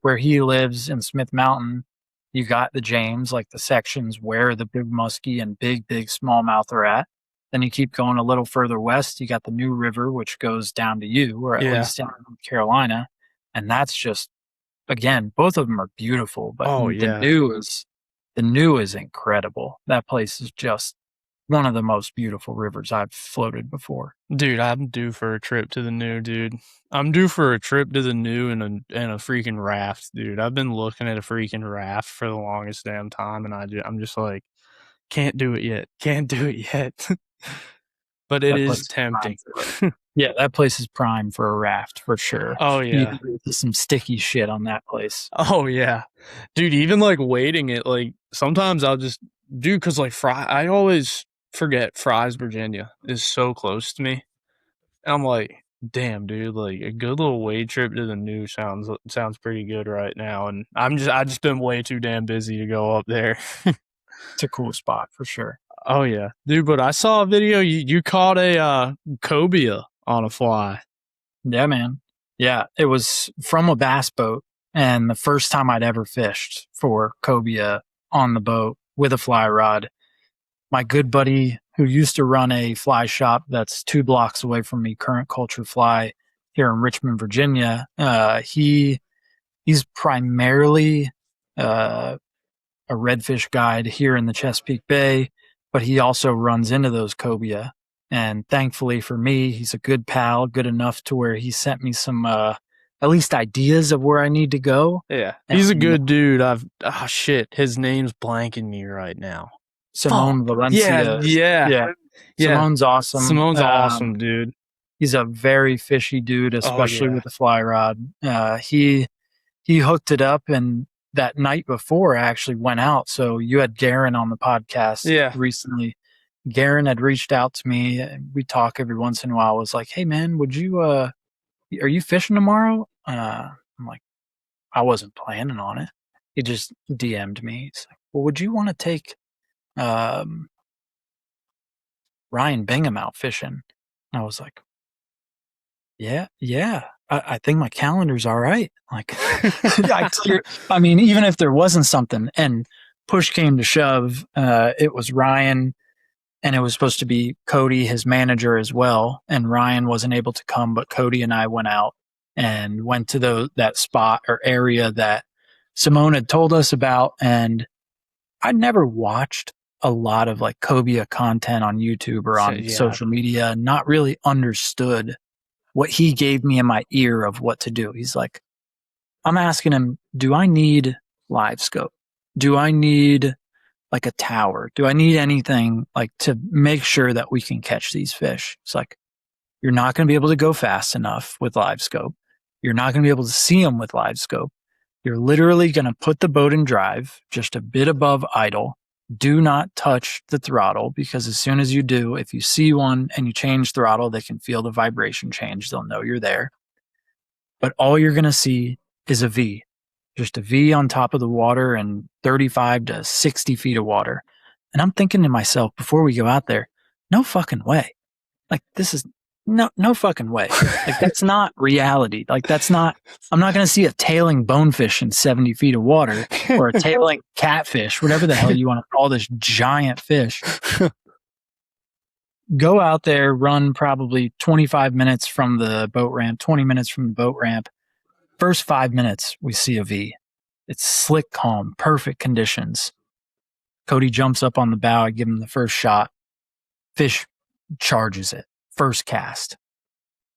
[SPEAKER 2] where he lives in Smith Mountain, you got the James, like the sections where the big muskie and big smallmouth are at. Then you keep going a little further west, you got the New River, which goes down to you, or at least in North Carolina. And that's just, again, both of them are beautiful, but the New is incredible. That place is just one of the most beautiful rivers I've floated before.
[SPEAKER 1] Dude, I'm due for a trip to the New, dude. I'm due for a trip to the New and a freaking raft, dude. I've been looking at a freaking raft for the longest damn time, and I'm just like, can't do it yet. Can't do it yet. But it is tempting.
[SPEAKER 2] Yeah, that place is prime for a raft for sure.
[SPEAKER 1] Oh yeah,
[SPEAKER 2] some sticky shit on that place.
[SPEAKER 1] Oh yeah, dude. Even like waiting it, like sometimes I'll just do because like I always forget Fry's, Virginia is so close to me. And I'm like, damn, dude, like a good little wade trip to the New sounds pretty good right now. And I just been way too damn busy to go up there.
[SPEAKER 2] It's a cool spot for sure.
[SPEAKER 1] Oh yeah, dude. But I saw a video. You caught a cobia on a fly.
[SPEAKER 2] Yeah, man. Yeah, it was from a bass boat, and the first time I'd ever fished for cobia on the boat with a fly rod. My good buddy who used to run a fly shop that's 2 blocks away from me, Current Fly here in Richmond, Virginia. He's primarily a redfish guide here in the Chesapeake Bay, but he also runs into those cobia. And thankfully for me, he's a good pal, good enough to where he sent me some, at least ideas of where I need to go.
[SPEAKER 1] Yeah. He's a good dude. His name's blanking me right now.
[SPEAKER 2] Simone Valencia.
[SPEAKER 1] Yeah.
[SPEAKER 2] Simone's awesome.
[SPEAKER 1] Simone's awesome, dude.
[SPEAKER 2] He's a very fishy dude, especially with the fly rod. He hooked it up, and that night before I actually went out. So you had Garen on the podcast recently. Garen had reached out to me. We talk every once in a while. I was like, hey man, would you, are you fishing tomorrow? I'm like, I wasn't planning on it. He just DM'd me. He's like, well, would you want to take, Ryan Bingham out fishing? And I was like, yeah. I think my calendar's all right. Like, I mean, even if there wasn't something and push came to shove, it was Ryan, and it was supposed to be Cody, his manager, as well. And Ryan wasn't able to come, but Cody and I went out and went to that spot or area that Simone had told us about. And I'd never watched a lot of like cobia content on YouTube or on social media, not really understood what he gave me in my ear of what to do. He's like, I'm asking him, do I need live scope? Do I need like a tower? Do I need anything like to make sure that we can catch these fish? It's like, you're not going to be able to go fast enough with live scope. You're not going to be able to see them with live scope. You're literally going to put the boat in drive just a bit above idle. Do not touch the throttle, because as soon as you do, if you see one and you change throttle, they can feel the vibration change. They'll know you're there. But all you're going to see is a V, just a V on top of the water and 35 to 60 feet of water. And I'm thinking to myself before we go out there, no fucking way. Like, this is no fucking way. Like, that's not reality. Like, I'm not going to see a tailing bonefish in 70 feet of water or a tailing catfish, whatever the hell you want to call this giant fish. Go out there, run probably 25 minutes from the boat ramp, 20 minutes from the boat ramp. First 5 minutes, we see a V. It's slick, calm, perfect conditions. Cody jumps up on the bow. I give him the first shot. Fish charges it. First cast.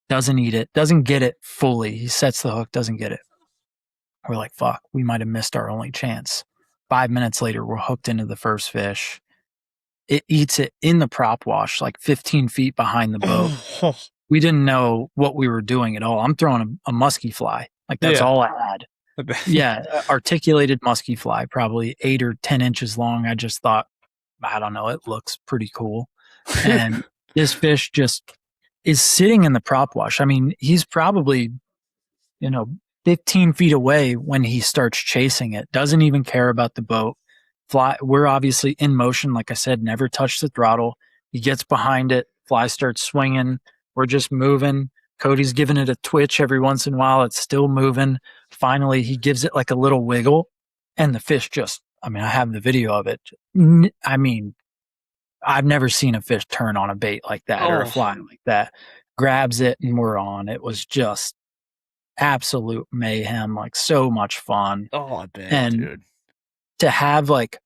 [SPEAKER 2] Doesn't eat it. Doesn't get it fully. He sets the hook. Doesn't get it. We're like, fuck, we might have missed our only chance. 5 minutes later, we're hooked into the first fish. It eats it in the prop wash, like 15 feet behind the boat. We didn't know what we were doing at all. I'm throwing a musky fly. Like, that's all I had. Yeah, articulated musky fly, probably 8 or 10 inches long. I just thought, I don't know, it looks pretty cool. And this fish just is sitting in the prop wash. I mean, he's probably, 15 feet away when he starts chasing it. Doesn't even care about the boat. Fly, we're obviously in motion. Like I said, never touch the throttle. He gets behind it. Fly starts swinging. We're just moving. Cody's giving it a twitch every once in a while. It's still moving. Finally, he gives it like a little wiggle, and the fish I have the video of it. I mean, I've never seen a fish turn on a bait like that or a fly like that. Grabs it, and we're on. It was just absolute mayhem, like so much fun.
[SPEAKER 1] Oh, I bet,
[SPEAKER 2] and
[SPEAKER 1] dude.
[SPEAKER 2] To have like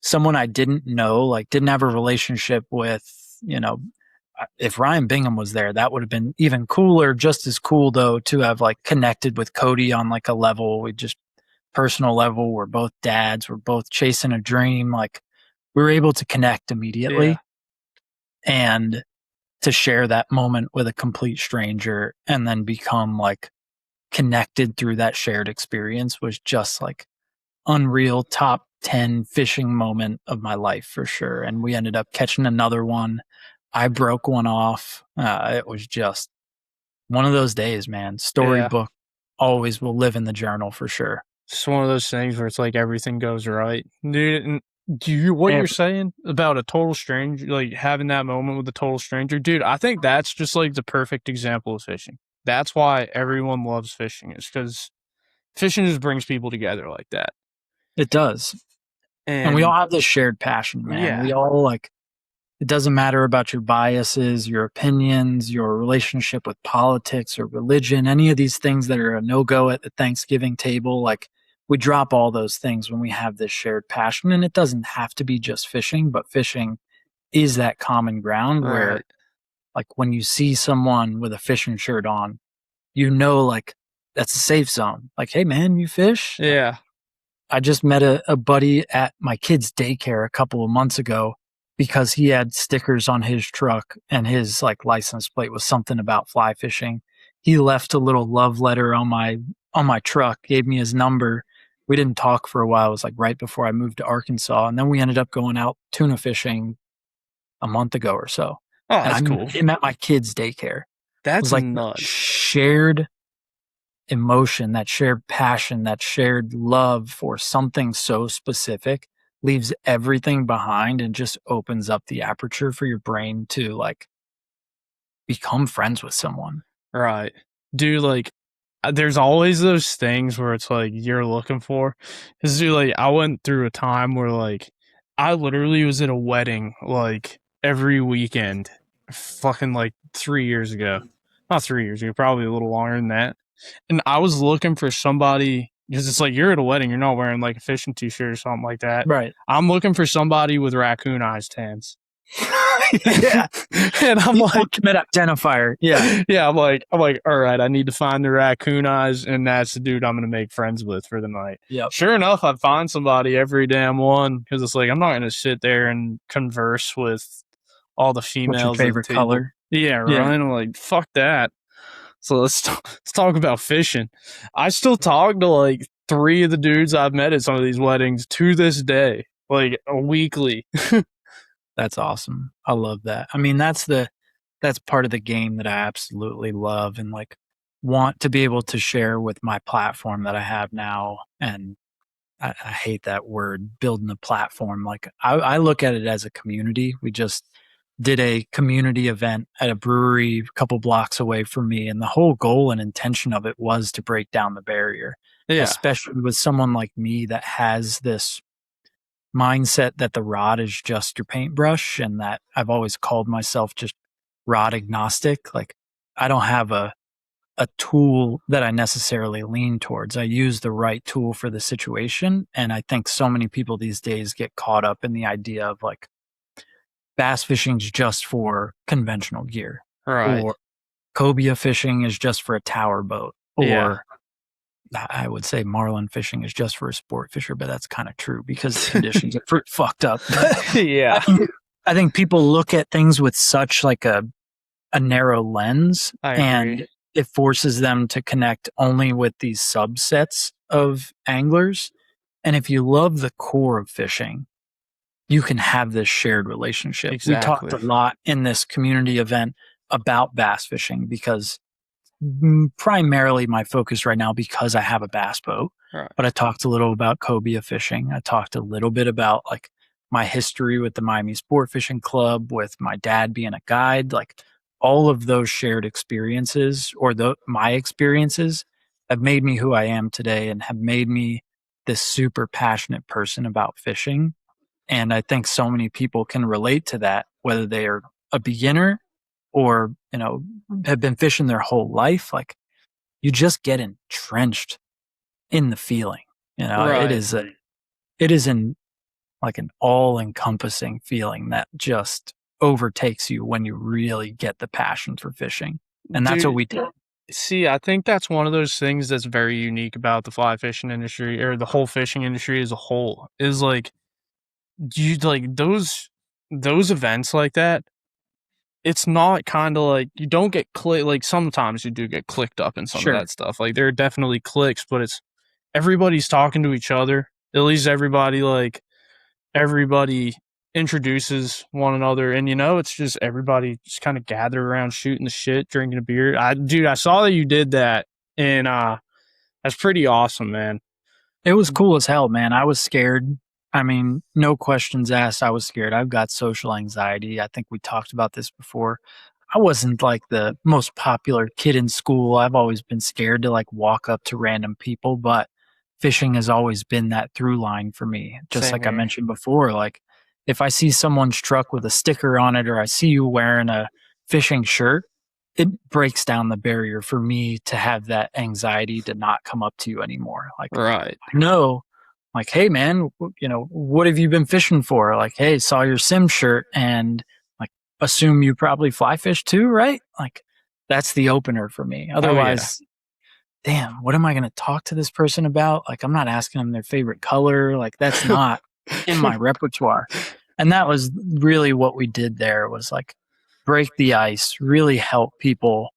[SPEAKER 2] someone I didn't know, like didn't have a relationship with, if Ryan Bingham was there, that would have been even cooler. Just as cool though to have like connected with Cody on like a level. We just personal level. We're both dads. We're both chasing a dream. Like, we were able to connect immediately, and to share that moment with a complete stranger and then become like connected through that shared experience was just like unreal. Top 10 fishing moment of my life for sure. And we ended up catching another one. I broke one off. It was just one of those days, man. Storybook always will live in the journal for sure.
[SPEAKER 1] It's one of those things where it's like everything goes right, dude. And you're saying about a total stranger, like having that moment with a total stranger, dude, I think that's just like the perfect example of fishing. That's why everyone loves fishing, is because fishing just brings people together like that.
[SPEAKER 2] It does. And we all have this shared passion, man.
[SPEAKER 1] Yeah.
[SPEAKER 2] We all like, it doesn't matter about your biases, your opinions, your relationship with politics or religion, any of these things that are a no-go at the Thanksgiving table. Like, we drop all those things when we have this shared passion. And it doesn't have to be just fishing, but fishing is that common ground where, like, when you see someone with a fishing shirt on, like, that's a safe zone. Like, hey, man, you fish?
[SPEAKER 1] Yeah.
[SPEAKER 2] I just met a buddy at my kid's daycare a couple of months ago because he had stickers on his truck and his like license plate was something about fly fishing. He left a little love letter on my truck, gave me his number. We didn't talk for a while. It was like right before I moved to Arkansas. And then we ended up going out tuna fishing a month ago or so.
[SPEAKER 1] Oh, that's cool.
[SPEAKER 2] Met him at my kid's daycare.
[SPEAKER 1] That's
[SPEAKER 2] like
[SPEAKER 1] nuts.
[SPEAKER 2] Shared emotion, that shared passion, that shared love for something so specific leaves everything behind and just opens up the aperture for your brain to like become friends with someone.
[SPEAKER 1] Right. Dude, like, there's always those things where it's like you're looking for. Because, dude, like, I went through a time where, like, I literally was at a wedding, like, every weekend, fucking, like, 3 years ago. Not 3 years ago, probably a little longer than that. And I was looking for somebody, because it's like you're at a wedding, you're not wearing, like, a fishing t-shirt or something like that.
[SPEAKER 2] Right.
[SPEAKER 1] I'm looking for somebody with raccoon eyes tans.
[SPEAKER 2] Yeah.
[SPEAKER 1] And I'm like,
[SPEAKER 2] ultimate identifier. Yeah.
[SPEAKER 1] Yeah, I'm like, all right, I need to find the raccoon eyes, and that's the dude I'm gonna make friends with for the night.
[SPEAKER 2] Yeah.
[SPEAKER 1] Sure enough, I find somebody every damn one, because it's like I'm not gonna sit there and converse with all the females.
[SPEAKER 2] What's your favorite color?
[SPEAKER 1] Yeah, right. Yeah. I'm like, fuck that. So let's talk about fishing. I still talk to like 3 of the dudes I've met at some of these weddings to this day, like weekly.
[SPEAKER 2] That's awesome. I love that. I mean, that's part of the game that I absolutely love and like want to be able to share with my platform that I have now. And I hate that word, building a platform. Like I look at it as a community. We just did a community event at a brewery a couple blocks away from me. And the whole goal and intention of it was to break down the barrier, especially with someone like me that has this mindset that the rod is just your paintbrush, and that I've always called myself just rod agnostic. Like, I don't have a tool that I necessarily lean towards. I use the right tool for the situation. And I think so many people these days get caught up in the idea of like bass fishing is just for conventional gear,
[SPEAKER 1] Right.
[SPEAKER 2] or cobia fishing is just for a tower boat, or I would say marlin fishing is just for a sport fisher, but that's kind of true because the conditions are pretty fucked up.
[SPEAKER 1] Yeah.
[SPEAKER 2] I think people look at things with such like a narrow lens, and it forces them to connect only with these subsets of anglers. And if you love the core of fishing, you can have this shared relationship.
[SPEAKER 1] Exactly.
[SPEAKER 2] We talked a lot in this community event about bass fishing because primarily my focus right now, because I have a bass boat, but I talked a little about cobia fishing. I talked a little bit about like my history with the Miami Sport Fishing Club, with my dad being a guide. Like, all of those shared experiences, or my experiences, have made me who I am today and have made me this super passionate person about fishing. And I think so many people can relate to that, whether they are a beginner or, have been fishing their whole life. Like, you just get entrenched in the feeling. It is an all-encompassing feeling that just overtakes you when you really get the passion for fishing. And that's what we did.
[SPEAKER 1] See, I think that's one of those things that's very unique about the fly fishing industry, or the whole fishing industry as a whole, is like, you like those events like that. It's not kind of like, you don't get like sometimes you do get clicked up in some of that stuff. Like, there are definitely clicks, but it's everybody's talking to each other. At least everybody introduces one another, and it's just everybody just kind of gather around shooting the shit, drinking a beer. I saw that you did that, and that's pretty awesome, man.
[SPEAKER 2] It was cool as hell, man. I was scared. I mean, no questions asked, I was scared. I've got social anxiety. I think we talked about this before. I wasn't like the most popular kid in school. I've always been scared to like walk up to random people, but fishing has always been that through line for me. Just
[SPEAKER 1] Same
[SPEAKER 2] like
[SPEAKER 1] here.
[SPEAKER 2] I mentioned before, like if I see someone's truck with a sticker on it, or I see you wearing a fishing shirt, it breaks down the barrier for me to have that anxiety to not come up to you anymore. Like,
[SPEAKER 1] Right.
[SPEAKER 2] No, like, hey man, what have you been fishing for? Like, hey, saw your sim shirt and like, assume you probably fly fish too, right? Like, that's the opener for me. Otherwise, damn, what am I going to talk to this person about? Like, I'm not asking them their favorite color. Like, that's not in my repertoire. And that was really what we did there, was like break the ice, really help people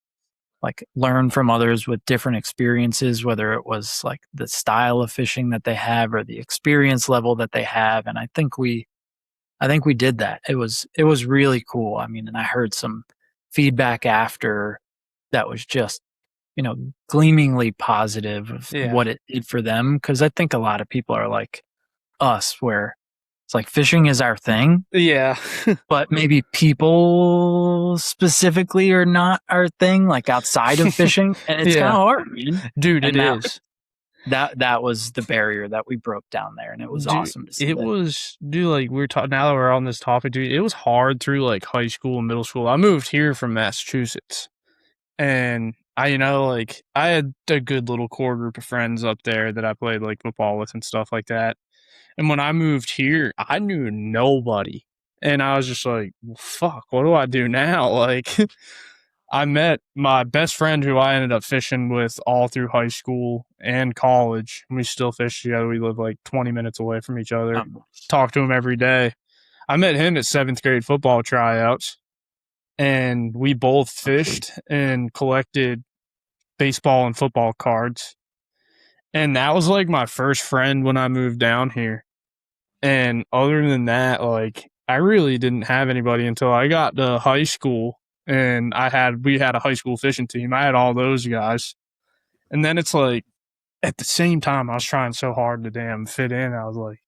[SPEAKER 2] like learn from others with different experiences, whether it was like the style of fishing that they have or the experience level that they have. And I think we did that. It was really cool. I mean, and I heard some feedback after that was just, gleamingly positive of what it did for them. Cause I think a lot of people are like us, where it's like fishing is our thing.
[SPEAKER 1] Yeah.
[SPEAKER 2] But maybe people specifically are not our thing, like outside of fishing. And it's kind of hard, man.
[SPEAKER 1] Dude,
[SPEAKER 2] and
[SPEAKER 1] it is.
[SPEAKER 2] That was the barrier that we broke down there. And it was awesome to see.
[SPEAKER 1] It was, dude, like we're talking, now that we're on this topic, dude, it was hard through like high school and middle school. I moved here from Massachusetts, and I had a good little core group of friends up there that I played like football with and stuff like that. And when I moved here, I knew nobody. And I was just like, well, fuck, what do I do now? Like, I met my best friend who I ended up fishing with all through high school and college. We still fish together. We live like 20 minutes away from each other. Talk to him every day. I met him at 7th grade football tryouts, and we both fished and collected baseball and football cards. And that was like my first friend when I moved down here. And other than that, like, I really didn't have anybody until I got to high school, and we had a high school fishing team. I had all those guys. And then it's like, at the same time, I was trying so hard to damn fit in. I was like,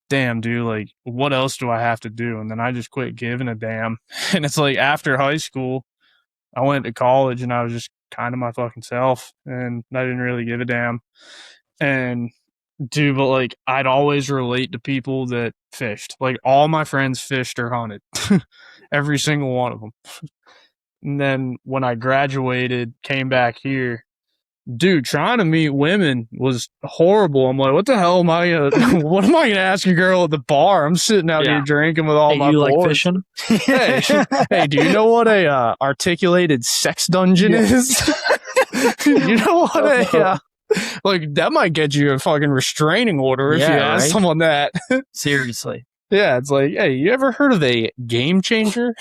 [SPEAKER 1] damn, dude, like, what else do I have to do? And then I just quit giving a damn. And it's like after high school, I went to college and I was just kind of my fucking self and I didn't really give a damn. And dude, but like I'd always relate to people that fished. Like all my friends fished or hunted. Every single one of them. And then when I graduated, came back here, dude, trying to meet women was horrible. I'm like, what the hell am I gonna, what am I gonna ask a girl at the bar? I'm sitting out here drinking with all my
[SPEAKER 2] you
[SPEAKER 1] boys.
[SPEAKER 2] like fishing?
[SPEAKER 1] Hey, do you know what a articulated sex dungeon is? You know what a like that might get you a fucking restraining order if you ask someone that.
[SPEAKER 2] Seriously.
[SPEAKER 1] Yeah, it's like, hey, you ever heard of a game changer?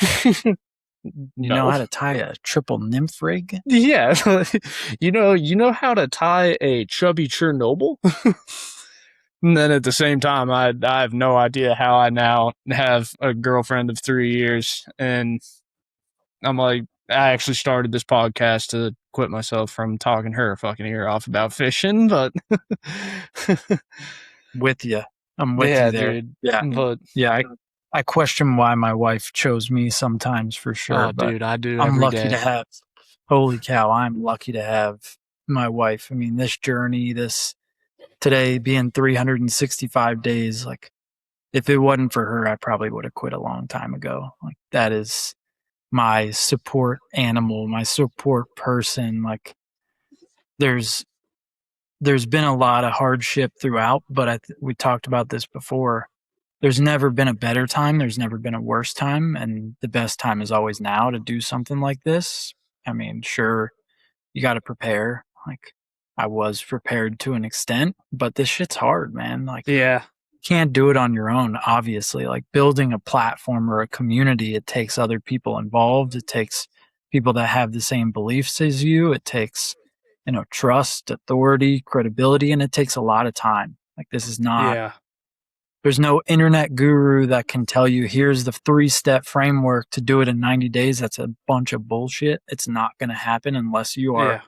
[SPEAKER 2] You know how to tie a triple nymph rig?
[SPEAKER 1] Yeah. you know how to tie a chubby Chernobyl? And then at the same time, I have no idea how I now have a girlfriend of 3 years. And I'm like, I actually started this podcast to quit myself from talking her fucking ear off about fishing, but
[SPEAKER 2] with you. I'm with you there.
[SPEAKER 1] Dude.
[SPEAKER 2] Yeah.
[SPEAKER 1] But
[SPEAKER 2] I question why my wife chose me sometimes for sure.
[SPEAKER 1] Oh, dude, I do.
[SPEAKER 2] I'm lucky
[SPEAKER 1] day.
[SPEAKER 2] to have. Holy cow! I'm lucky to have my wife. I mean, this journey, this today being 365 days. Like, if it wasn't for her, I probably would have quit a long time ago. Like, that is my support animal, my support person. Like, there's been a lot of hardship throughout, but we talked about this before. There's never been a better time. There's never been a worse time. And the best time is always now to do something like this. I mean, sure, you got to prepare. Like, I was prepared to an extent, but this shit's hard, man. Like,
[SPEAKER 1] yeah,
[SPEAKER 2] you can't do it on your own, obviously. Like, building a platform or a community, it takes other people involved. It takes people that have the same beliefs as you. It takes, trust, authority, credibility, and it takes a lot of time. Like, this is not...
[SPEAKER 1] Yeah.
[SPEAKER 2] There's no internet guru that can tell you, here's the 3-step framework to do it in 90 days. That's a bunch of bullshit. It's not going to happen unless you are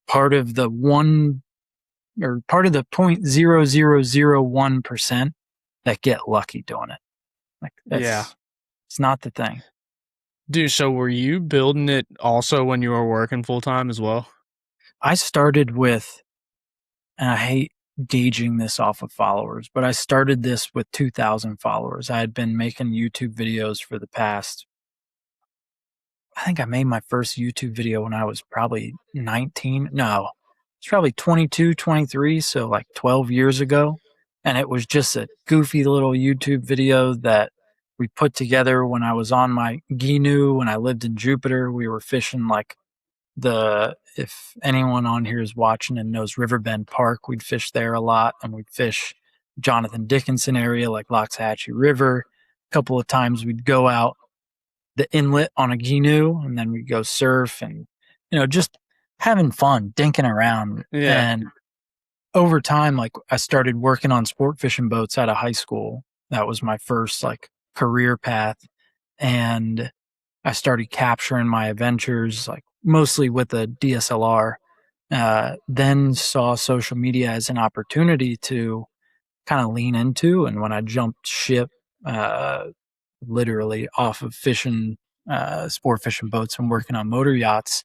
[SPEAKER 2] part of the 0.0001% that get lucky doing it. Like, it's not the thing.
[SPEAKER 1] Dude, so were you building it also when you were working full time as well?
[SPEAKER 2] I started with, and I hate gauging this off of followers, but I started this with 2,000 followers. I had been making YouTube videos for the past, I think I made my first YouTube video when I was probably 19. No, it's probably 22, 23. So like 12 years ago. And it was just a goofy little YouTube video that we put together when I was on my Ginu, when I lived in Jupiter. We were fishing like if anyone on here is watching and knows Riverbend Park, we'd fish there a lot, and we'd fish Jonathan Dickinson area like Loxahatchee River. A couple of times we'd go out the inlet on a Ginu, and then we'd go surf and, just having fun, dinking around.
[SPEAKER 1] Yeah.
[SPEAKER 2] And over time, like, I started working on sport fishing boats out of high school. That was my first like career path. And I started capturing my adventures, like mostly with a DSLR, then saw social media as an opportunity to kind of lean into. And when I jumped ship, literally off of fishing, sport fishing boats and working on motor yachts,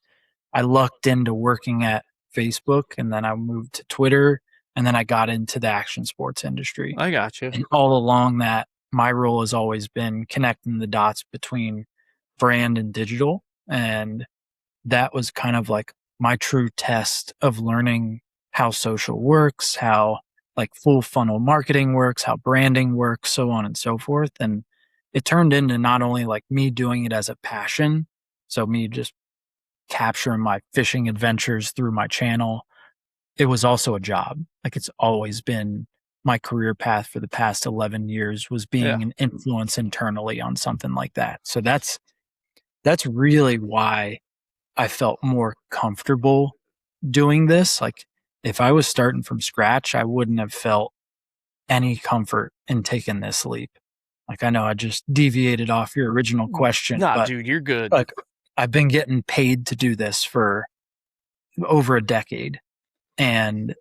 [SPEAKER 2] I lucked into working at Facebook, and then I moved to Twitter, and then I got into the action sports industry.
[SPEAKER 1] I got you.
[SPEAKER 2] And all along that, my role has always been connecting the dots between brand and digital. And that was kind of like my true test of learning how social works, how like full funnel marketing works, how branding works, so on and so forth. And it turned into not only like me doing it as a passion, so me just capturing my fishing adventures through my channel, it was also a job. Like, it's always been my career path for the past 11 years was being an influence internally on something like that. So that's really why I felt more comfortable doing this. Like, if I was starting from scratch, I wouldn't have felt any comfort in taking this leap. Like, I know I just deviated off your original question.
[SPEAKER 1] Nah, dude, you're good.
[SPEAKER 2] Like, I've been getting paid to do this for over a decade. And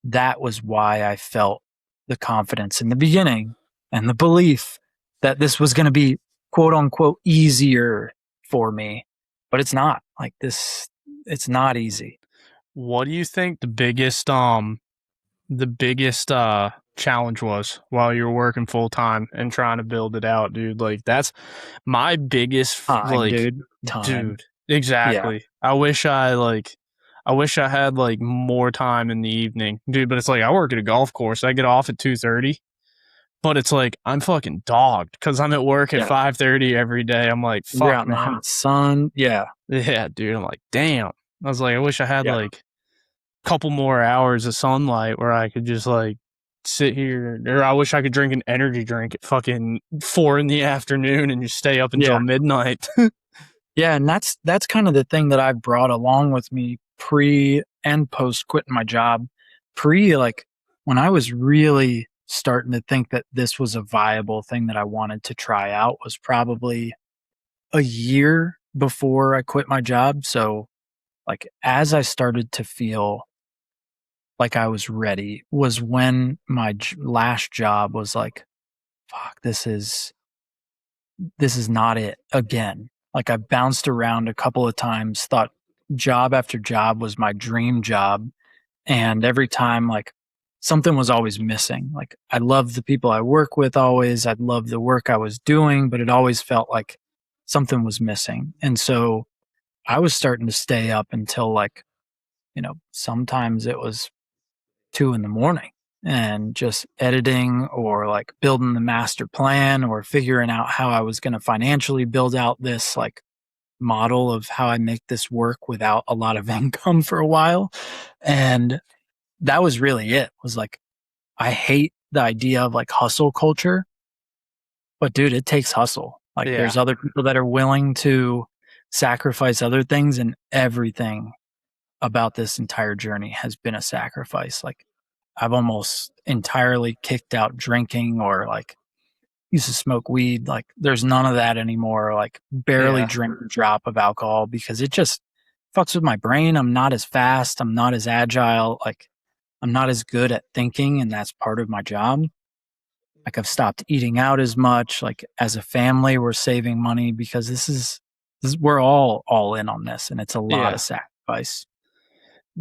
[SPEAKER 2] that was why I felt the confidence in the beginning and the belief that this was going to be quote unquote easier for me, but it's not. Like this, it's not easy.
[SPEAKER 1] What do you think the biggest challenge was while you were working full time and trying to build it out, dude? Like that's my biggest
[SPEAKER 2] Time, dude. Time.
[SPEAKER 1] dude, exactly. I wish I had like more time in the evening, dude, but it's like I work at a golf course. I get off at 2:30, but it's like I'm fucking dogged cuz I'm at work at 5:30 every day. I'm like,
[SPEAKER 2] You're
[SPEAKER 1] fuck,
[SPEAKER 2] out in the
[SPEAKER 1] man.
[SPEAKER 2] hot sun. Yeah.
[SPEAKER 1] Yeah, dude. I'm like, damn. I was like, I wish I had
[SPEAKER 2] Yeah.
[SPEAKER 1] like couple more hours of sunlight where I could just like sit here, or I wish I could drink an energy drink at fucking 4 PM and just stay up until midnight.
[SPEAKER 2] Yeah, and that's kind of the thing that I've brought along with me pre and post quitting my job. Pre, like when I was really starting to think that this was a viable thing that I wanted to try out was probably a year before I quit my job. So like as I started to feel like I was ready was when my last job was like, fuck, this is not it again. Like I bounced around a couple of times, thought job after job was my dream job. And every time, like something was always missing. Like I loved the people I work with always. I loved the work I was doing, but it always felt like something was missing. And so I was starting to stay up until like, sometimes it was 2 a.m. and just editing or like building the master plan or figuring out how I was going to financially build out this like model of how I make this work without a lot of income for a while. And that was really it. Was like, I hate the idea of like hustle culture, but dude, it takes hustle. Like there's other people that are willing to sacrifice other things, and everything about this entire journey has been a sacrifice. Like I've almost entirely kicked out drinking or like used to smoke weed. Like there's none of that anymore. Like barely drink a drop of alcohol because it just fucks with my brain. I'm not as fast. I'm not as agile. Like I'm not as good at thinking, and that's part of my job. Like I've stopped eating out as much. Like as a family, we're saving money because this is we're all in on this, and it's a lot of sacrifice.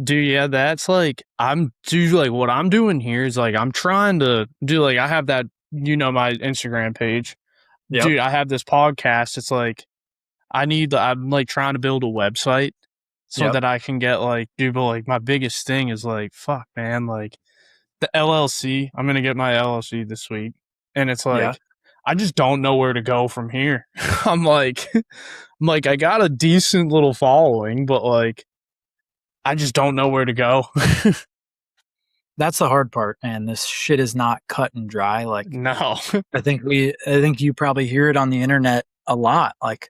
[SPEAKER 1] Dude, yeah, that's like what I'm doing here is like I'm trying to do like I have that my Instagram page. Yep. Dude, I have this podcast. It's like I'm like trying to build a website so that I can get like but like my biggest thing is like fuck man, like the LLC. I'm gonna get my LLC this week. And it's like I just don't know where to go from here. I'm like I got a decent little following, but like I just don't know where to go.
[SPEAKER 2] That's the hard part, and this shit is not cut and dry. Like,
[SPEAKER 1] no,
[SPEAKER 2] I think you probably hear it on the internet a lot. Like,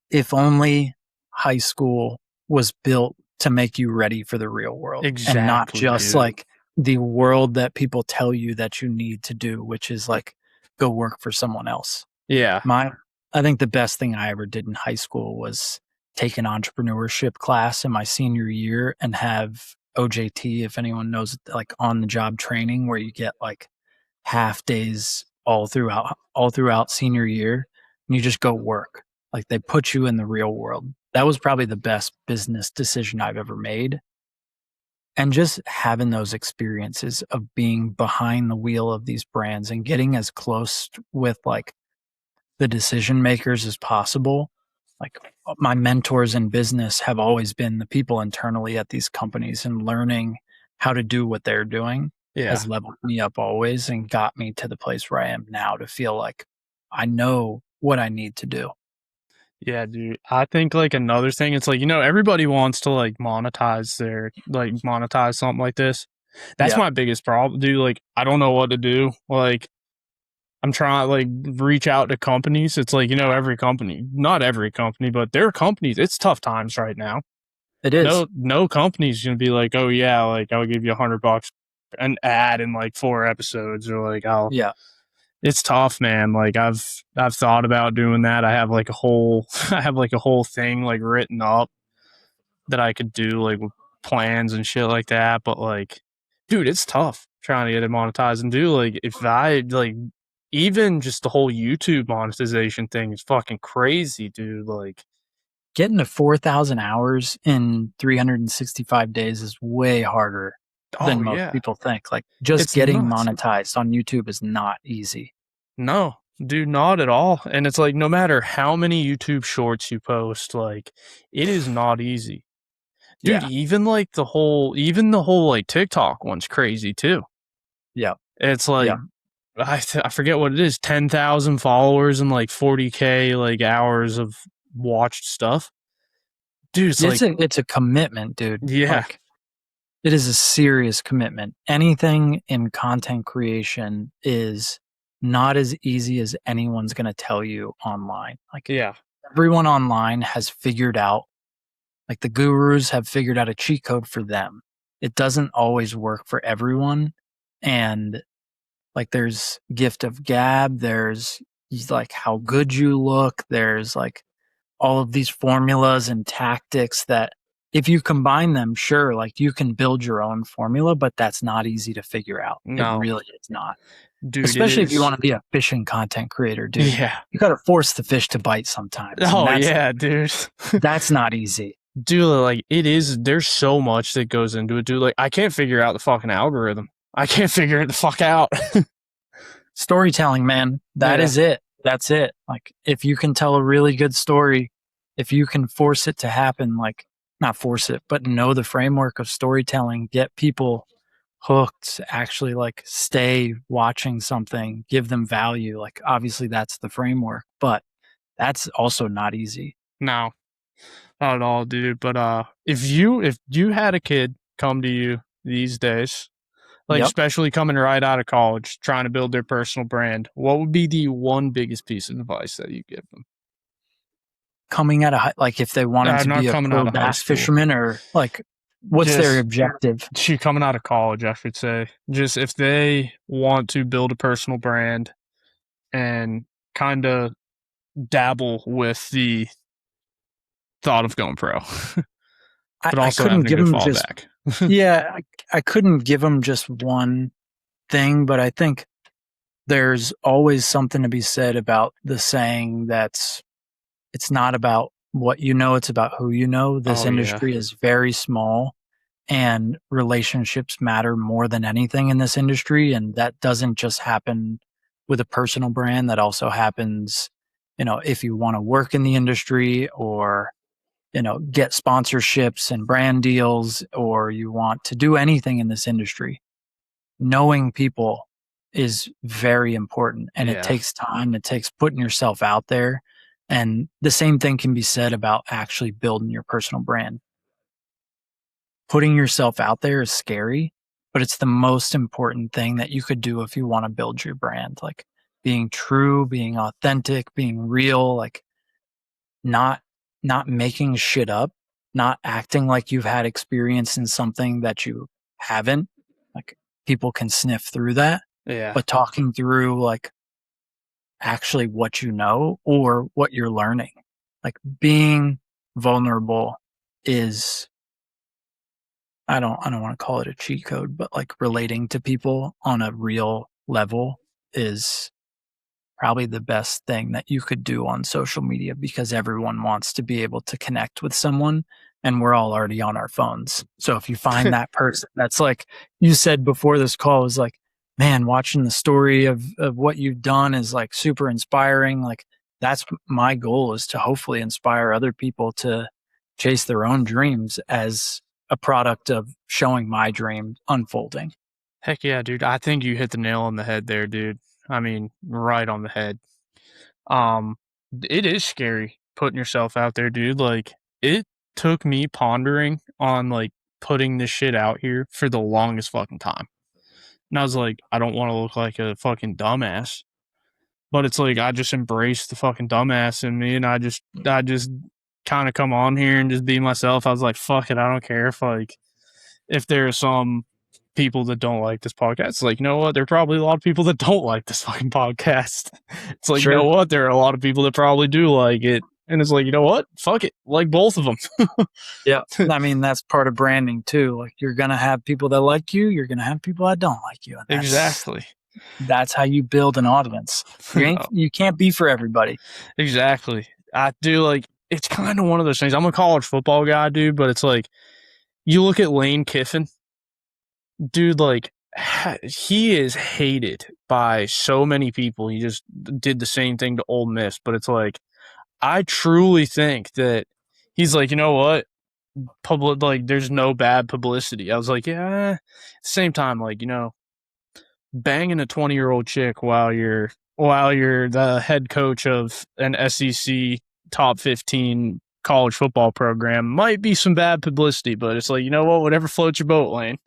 [SPEAKER 2] if only high school was built to make you ready for the real world, and not just like the world that people tell you that you need to do, which is like go work for someone else.
[SPEAKER 1] Yeah.
[SPEAKER 2] I think the best thing I ever did in high school was take an entrepreneurship class in my senior year and have OJT, if anyone knows, like on the job training where you get like half days all throughout senior year, and you just go work. Like they put you in the real world. That was probably the best business decision I've ever made. And just having those experiences of being behind the wheel of these brands and getting as close with like the decision makers as possible. Like my mentors in business have always been the people internally at these companies, and learning how to do what they're doing has leveled me up always and got me to the place where I am now to feel like I know what I need to do.
[SPEAKER 1] Yeah, dude. I think like another thing, it's like, everybody wants to like monetize something like this. That's my biggest problem, dude. Like, I don't know what to do. Like, I'm trying to like reach out to companies. It's like, every company, not every company, but there are companies. It's tough times right now.
[SPEAKER 2] It is.
[SPEAKER 1] No company's going to be like, oh yeah, like I'll give you $100 an ad in like 4 episodes, or like it's tough, man. Like I've thought about doing that. I have like a whole thing like written up that I could do like with plans and shit like that. But like, dude, it's tough. trying to get it monetized. And dude, like if I like even just the whole YouTube monetization thing is fucking crazy, dude. Like
[SPEAKER 2] Getting to 4,000 hours in 365 days is way harder than
[SPEAKER 1] oh
[SPEAKER 2] most
[SPEAKER 1] yeah,
[SPEAKER 2] people think. Like just
[SPEAKER 1] it's
[SPEAKER 2] getting
[SPEAKER 1] nuts.
[SPEAKER 2] monetized on YouTube is not easy.
[SPEAKER 1] No, dude, not at all. And it's like no matter how many YouTube shorts you post, like it is not easy. Dude,
[SPEAKER 2] Yeah.
[SPEAKER 1] even the whole like TikTok one's crazy too.
[SPEAKER 2] Yeah.
[SPEAKER 1] It's like
[SPEAKER 2] Yeah.
[SPEAKER 1] I forget what it is, 10,000 followers and like 40K like hours of watched stuff. Dude, it's like
[SPEAKER 2] It's a commitment, dude.
[SPEAKER 1] yeah.
[SPEAKER 2] Like it is a serious commitment. Anything in content creation is not as easy as anyone's going to tell you online. Like
[SPEAKER 1] Yeah.
[SPEAKER 2] everyone online has figured out, like the gurus have figured out a cheat code for them. It doesn't always work for everyone. And like there's gift of gab, there's like how good you look, there's like all of these formulas and tactics that if you combine them, sure, like you can build your own formula, but that's not easy to figure out. It
[SPEAKER 1] No.
[SPEAKER 2] really is not.
[SPEAKER 1] Dude, it
[SPEAKER 2] Especially if you
[SPEAKER 1] is.
[SPEAKER 2] want to be a fishing content creator, dude.
[SPEAKER 1] Yeah.
[SPEAKER 2] You got to force the fish to bite sometimes.
[SPEAKER 1] Oh yeah, dude.
[SPEAKER 2] That's not easy.
[SPEAKER 1] Dude, like it is. There's so much that goes into it, dude. Like I can't figure out the fucking algorithm. I can't figure it the fuck out.
[SPEAKER 2] Storytelling, man. That
[SPEAKER 1] Yeah.
[SPEAKER 2] is it. That's it. Like if you can tell a really good story, if you can force it to happen, like not force it, but know the framework of storytelling, get people hooked, actually like stay watching something, give them value. Like obviously that's the framework, but that's also not easy.
[SPEAKER 1] No, not at all, dude. But if you had a kid come to you these days, like
[SPEAKER 2] Yep.
[SPEAKER 1] especially coming right out of college, trying to build their personal brand, what would be the one biggest piece of advice that you give them?
[SPEAKER 2] Coming out of like if they wanted to
[SPEAKER 1] Not
[SPEAKER 2] be a
[SPEAKER 1] coming
[SPEAKER 2] pro
[SPEAKER 1] out of high
[SPEAKER 2] bass
[SPEAKER 1] school.
[SPEAKER 2] fisherman or like what's their
[SPEAKER 1] Just-
[SPEAKER 2] objective?
[SPEAKER 1] She coming out of college, I should say. Just if they want to build a personal brand and kind of dabble with the thought of going pro, but also
[SPEAKER 2] I couldn't
[SPEAKER 1] having a
[SPEAKER 2] give
[SPEAKER 1] good
[SPEAKER 2] them just
[SPEAKER 1] fallback.
[SPEAKER 2] yeah, I couldn't give them just one thing, but I think there's always something to be said about the saying that's it's not about what you know, it's about who you know. This
[SPEAKER 1] Oh, yeah.
[SPEAKER 2] industry is very small and relationships matter more than anything in this industry. And that doesn't just happen with a personal brand. That also happens, if you want to work in the industry or, get sponsorships and brand deals, or you want to do anything in this industry. Knowing people is very important and
[SPEAKER 1] Yeah.
[SPEAKER 2] it takes time. It takes putting yourself out there. And the same thing can be said about actually building your personal brand. Putting yourself out there is scary, but it's the most important thing that you could do if you want to build your brand. Like being true, being authentic, being real, like not making shit up, not acting like you've had experience in something that you haven't. Like people can sniff through that,
[SPEAKER 1] Yeah.
[SPEAKER 2] but talking through like actually what you know or what you're learning. Like being vulnerable is I don't want to call it a cheat code, but like relating to people on a real level is probably the best thing that you could do on social media because everyone wants to be able to connect with someone and we're all already on our phones. So if you find that person that's like you said before this call was like, man, watching the story of what you've done is like super inspiring. Like that's my goal is to hopefully inspire other people to chase their own dreams as a product of showing my dream unfolding.
[SPEAKER 1] Heck yeah, dude. I think you hit the nail on the head there, dude. I mean, right on the head. It is scary putting yourself out there, dude. Like, it took me pondering on, like, putting this shit out here for the longest fucking time. And I was like, I don't want to look like a fucking dumbass. But it's like, I just embraced the fucking dumbass in me, and I just kind of come on here and just be myself. I was like, fuck it, I don't care if there are some people that don't like this podcast. It's like, you know what? There are probably a lot of people that don't like this fucking podcast. It's like,
[SPEAKER 2] Sure.
[SPEAKER 1] you know what? There are a lot of people that probably do like it. And it's like, you know what? Fuck it. Like both of them.
[SPEAKER 2] Yeah. I mean, that's part of branding too. Like you're going to have people that like you. You're going to have people that don't like you. And
[SPEAKER 1] Exactly.
[SPEAKER 2] That's how you build an audience. You can't be for everybody.
[SPEAKER 1] Exactly. I do like, it's kind of one of those things. I'm a college football guy, dude, but it's like, you look at Lane Kiffin, dude, like, he is hated by so many people. He just did the same thing to Ole Miss, but it's like, I truly think that he's like, you know what? Like, there's no bad publicity. I was like, yeah. Same time, like, you know, banging a 20-year-old chick while you're the head coach of an SEC top 15 college football program might be some bad publicity, but it's like, you know what? Whatever floats your boat, Lane.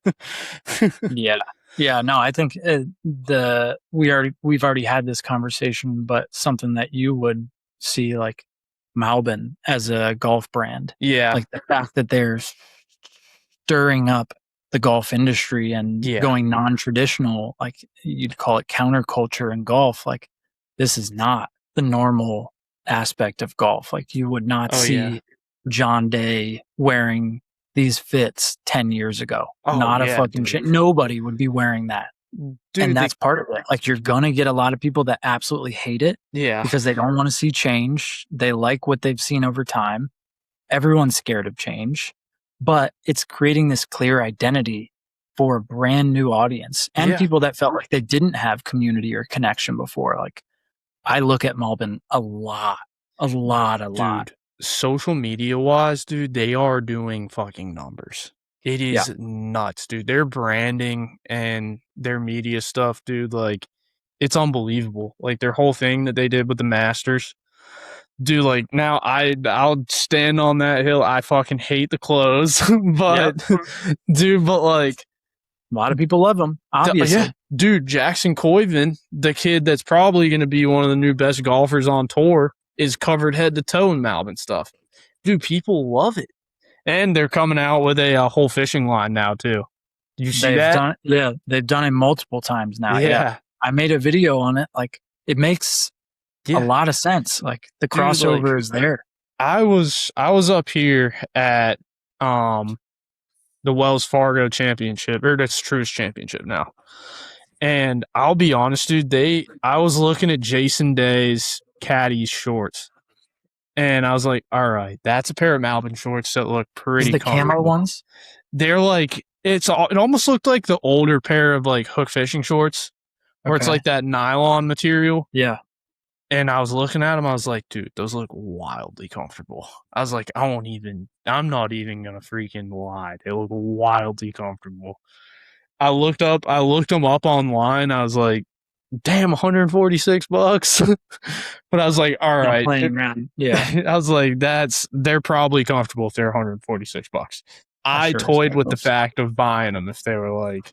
[SPEAKER 2] Yeah. No, I think we've already had this conversation, but something that you would see like Malbin as a golf brand.
[SPEAKER 1] Yeah.
[SPEAKER 2] Like the fact that they're stirring up the golf industry and going non-traditional, like you'd call it counterculture in golf. Like this is not the normal aspect of golf. Like you would not see John Day wearing these fits 10 years ago. Not a fucking shit. Nobody would be wearing that. Dude, and that's part of it. Like you're going to get a lot of people that absolutely hate it.
[SPEAKER 1] Yeah.
[SPEAKER 2] Because they don't want to see change. They like what they've seen over time. Everyone's scared of change, but it's creating this clear identity for a brand new audience and people that felt like they didn't have community or connection before. Like I look at Malbin a lot.
[SPEAKER 1] Dude, social media wise, dude, they are doing fucking numbers. It is nuts, dude. Their branding and their media stuff, dude, like it's unbelievable. Like their whole thing that they did with the Masters. Dude, like now I'll stand on that hill. I fucking hate the clothes, but dude, but like
[SPEAKER 2] a lot of people love them, obviously.
[SPEAKER 1] Dude, Jackson Coyven, the kid that's probably going to be one of the new best golfers on tour, is covered head to toe in Malbin stuff. Dude, people love it. And they're coming out with a whole fishing line now, too. You see that?
[SPEAKER 2] They've done it multiple times now. Yeah. I made a video on it. Like, it makes a lot of sense. Like, the crossover is there.
[SPEAKER 1] I was up here at the Wells Fargo Championship, or that's Truist Championship now. And I'll be honest, dude, I was looking at Jason Day's caddy's shorts. And I was like, all right, that's a pair of Malbin shorts that look pretty
[SPEAKER 2] the camo ones?
[SPEAKER 1] They're like, it almost looked like the older pair of like hook fishing shorts where it's like that nylon material.
[SPEAKER 2] Yeah.
[SPEAKER 1] And I was looking at them. I was like, dude, those look wildly comfortable. I was like, I'm not even going to freaking lie. They look wildly comfortable. I looked them up online. I was like, damn, $146. But I was like, all right.
[SPEAKER 2] Playing around. Yeah.
[SPEAKER 1] I was like, they're probably comfortable if they're $146. I toyed with the fact of buying them if they were like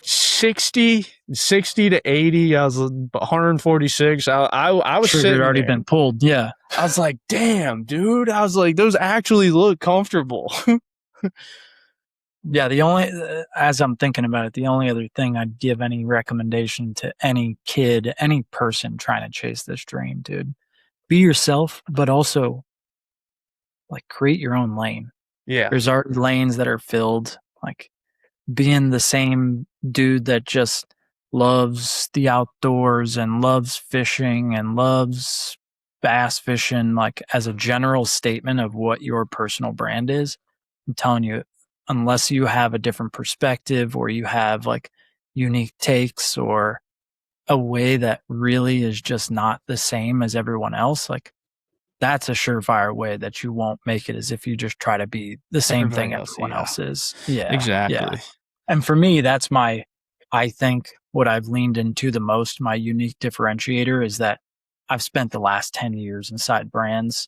[SPEAKER 1] 60 to 80. I was 146. I was
[SPEAKER 2] sure
[SPEAKER 1] sitting
[SPEAKER 2] already
[SPEAKER 1] there.
[SPEAKER 2] Been pulled. Yeah.
[SPEAKER 1] I was like, damn, dude. I was like, those actually look comfortable.
[SPEAKER 2] Yeah, as I'm thinking about it, the only other thing I'd give any recommendation to any kid, any person trying to chase this dream, dude, be yourself, but also like create your own lane.
[SPEAKER 1] Yeah.
[SPEAKER 2] There's already lanes that are filled, like being the same dude that just loves the outdoors and loves fishing and loves bass fishing, like as a general statement of what your personal brand is. I'm telling you, unless you have a different perspective or you have like unique takes or a way that really is just not the same as everyone else, like that's a surefire way that you won't make it as if you just try to be the same thing everyone else is. Yeah,
[SPEAKER 1] exactly.
[SPEAKER 2] Yeah. And for me, that's I think what I've leaned into the most, my unique differentiator is that I've spent the last 10 years inside brands.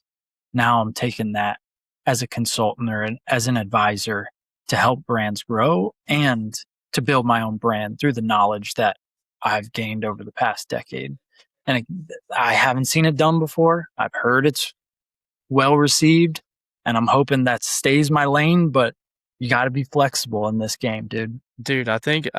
[SPEAKER 2] Now I'm taking that as a consultant or as an advisor to help brands grow and to build my own brand through the knowledge that I've gained over the past decade. And I haven't seen it done before. I've heard it's well received, and I'm hoping that stays my lane. But you got to be flexible in this game, dude.
[SPEAKER 1] Dude, I think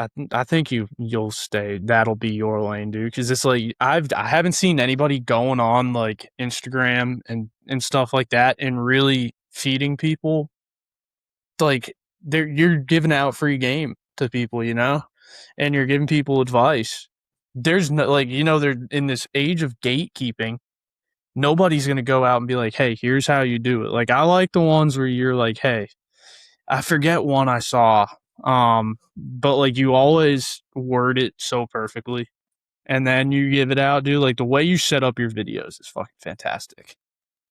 [SPEAKER 1] you'll stay. That'll be your lane, dude. Because it's like I haven't seen anybody going on like Instagram and stuff like that and really feeding people. Like you're giving out free game to people, and you're giving people advice. There's no they're in this age of gatekeeping. Nobody's gonna go out and be like, hey, here's how you do it. Like I like the ones where you're like, hey, I forget one I saw. But like you always word it so perfectly and then you give it out, dude. Like the way you set up your videos is fucking fantastic.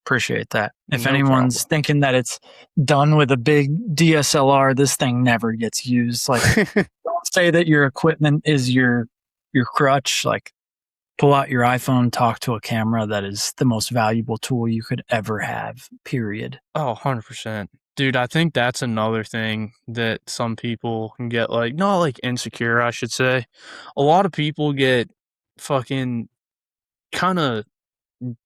[SPEAKER 2] Appreciate that. If
[SPEAKER 1] No
[SPEAKER 2] anyone's
[SPEAKER 1] problem.
[SPEAKER 2] thinking that it's done with a big DSLR, this thing never gets used. Like don't say that your equipment is your crutch. Like pull out your iPhone, talk to a camera. That is the most valuable tool you could ever have, period.
[SPEAKER 1] Oh, 100%. Dude, I think that's another thing that some people can get not like insecure, I should say. A lot of people get fucking kind of,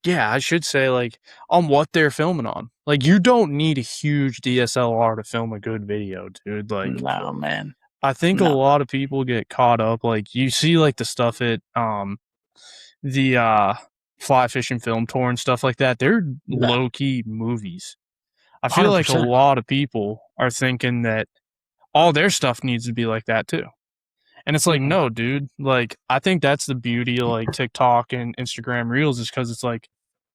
[SPEAKER 1] yeah, I should say like on what they're filming on. Like you don't need a huge DSLR to film a good video, dude. Like,
[SPEAKER 2] no, man.
[SPEAKER 1] I think a lot of people get caught up. Like you see like the stuff at the fly fishing film tour and stuff like that. They're low key movies. I feel
[SPEAKER 2] 100%.
[SPEAKER 1] like a lot of people are thinking that all their stuff needs to be like that too. And it's like, no, dude. Like, I think that's the beauty of like TikTok and Instagram Reels is because it's like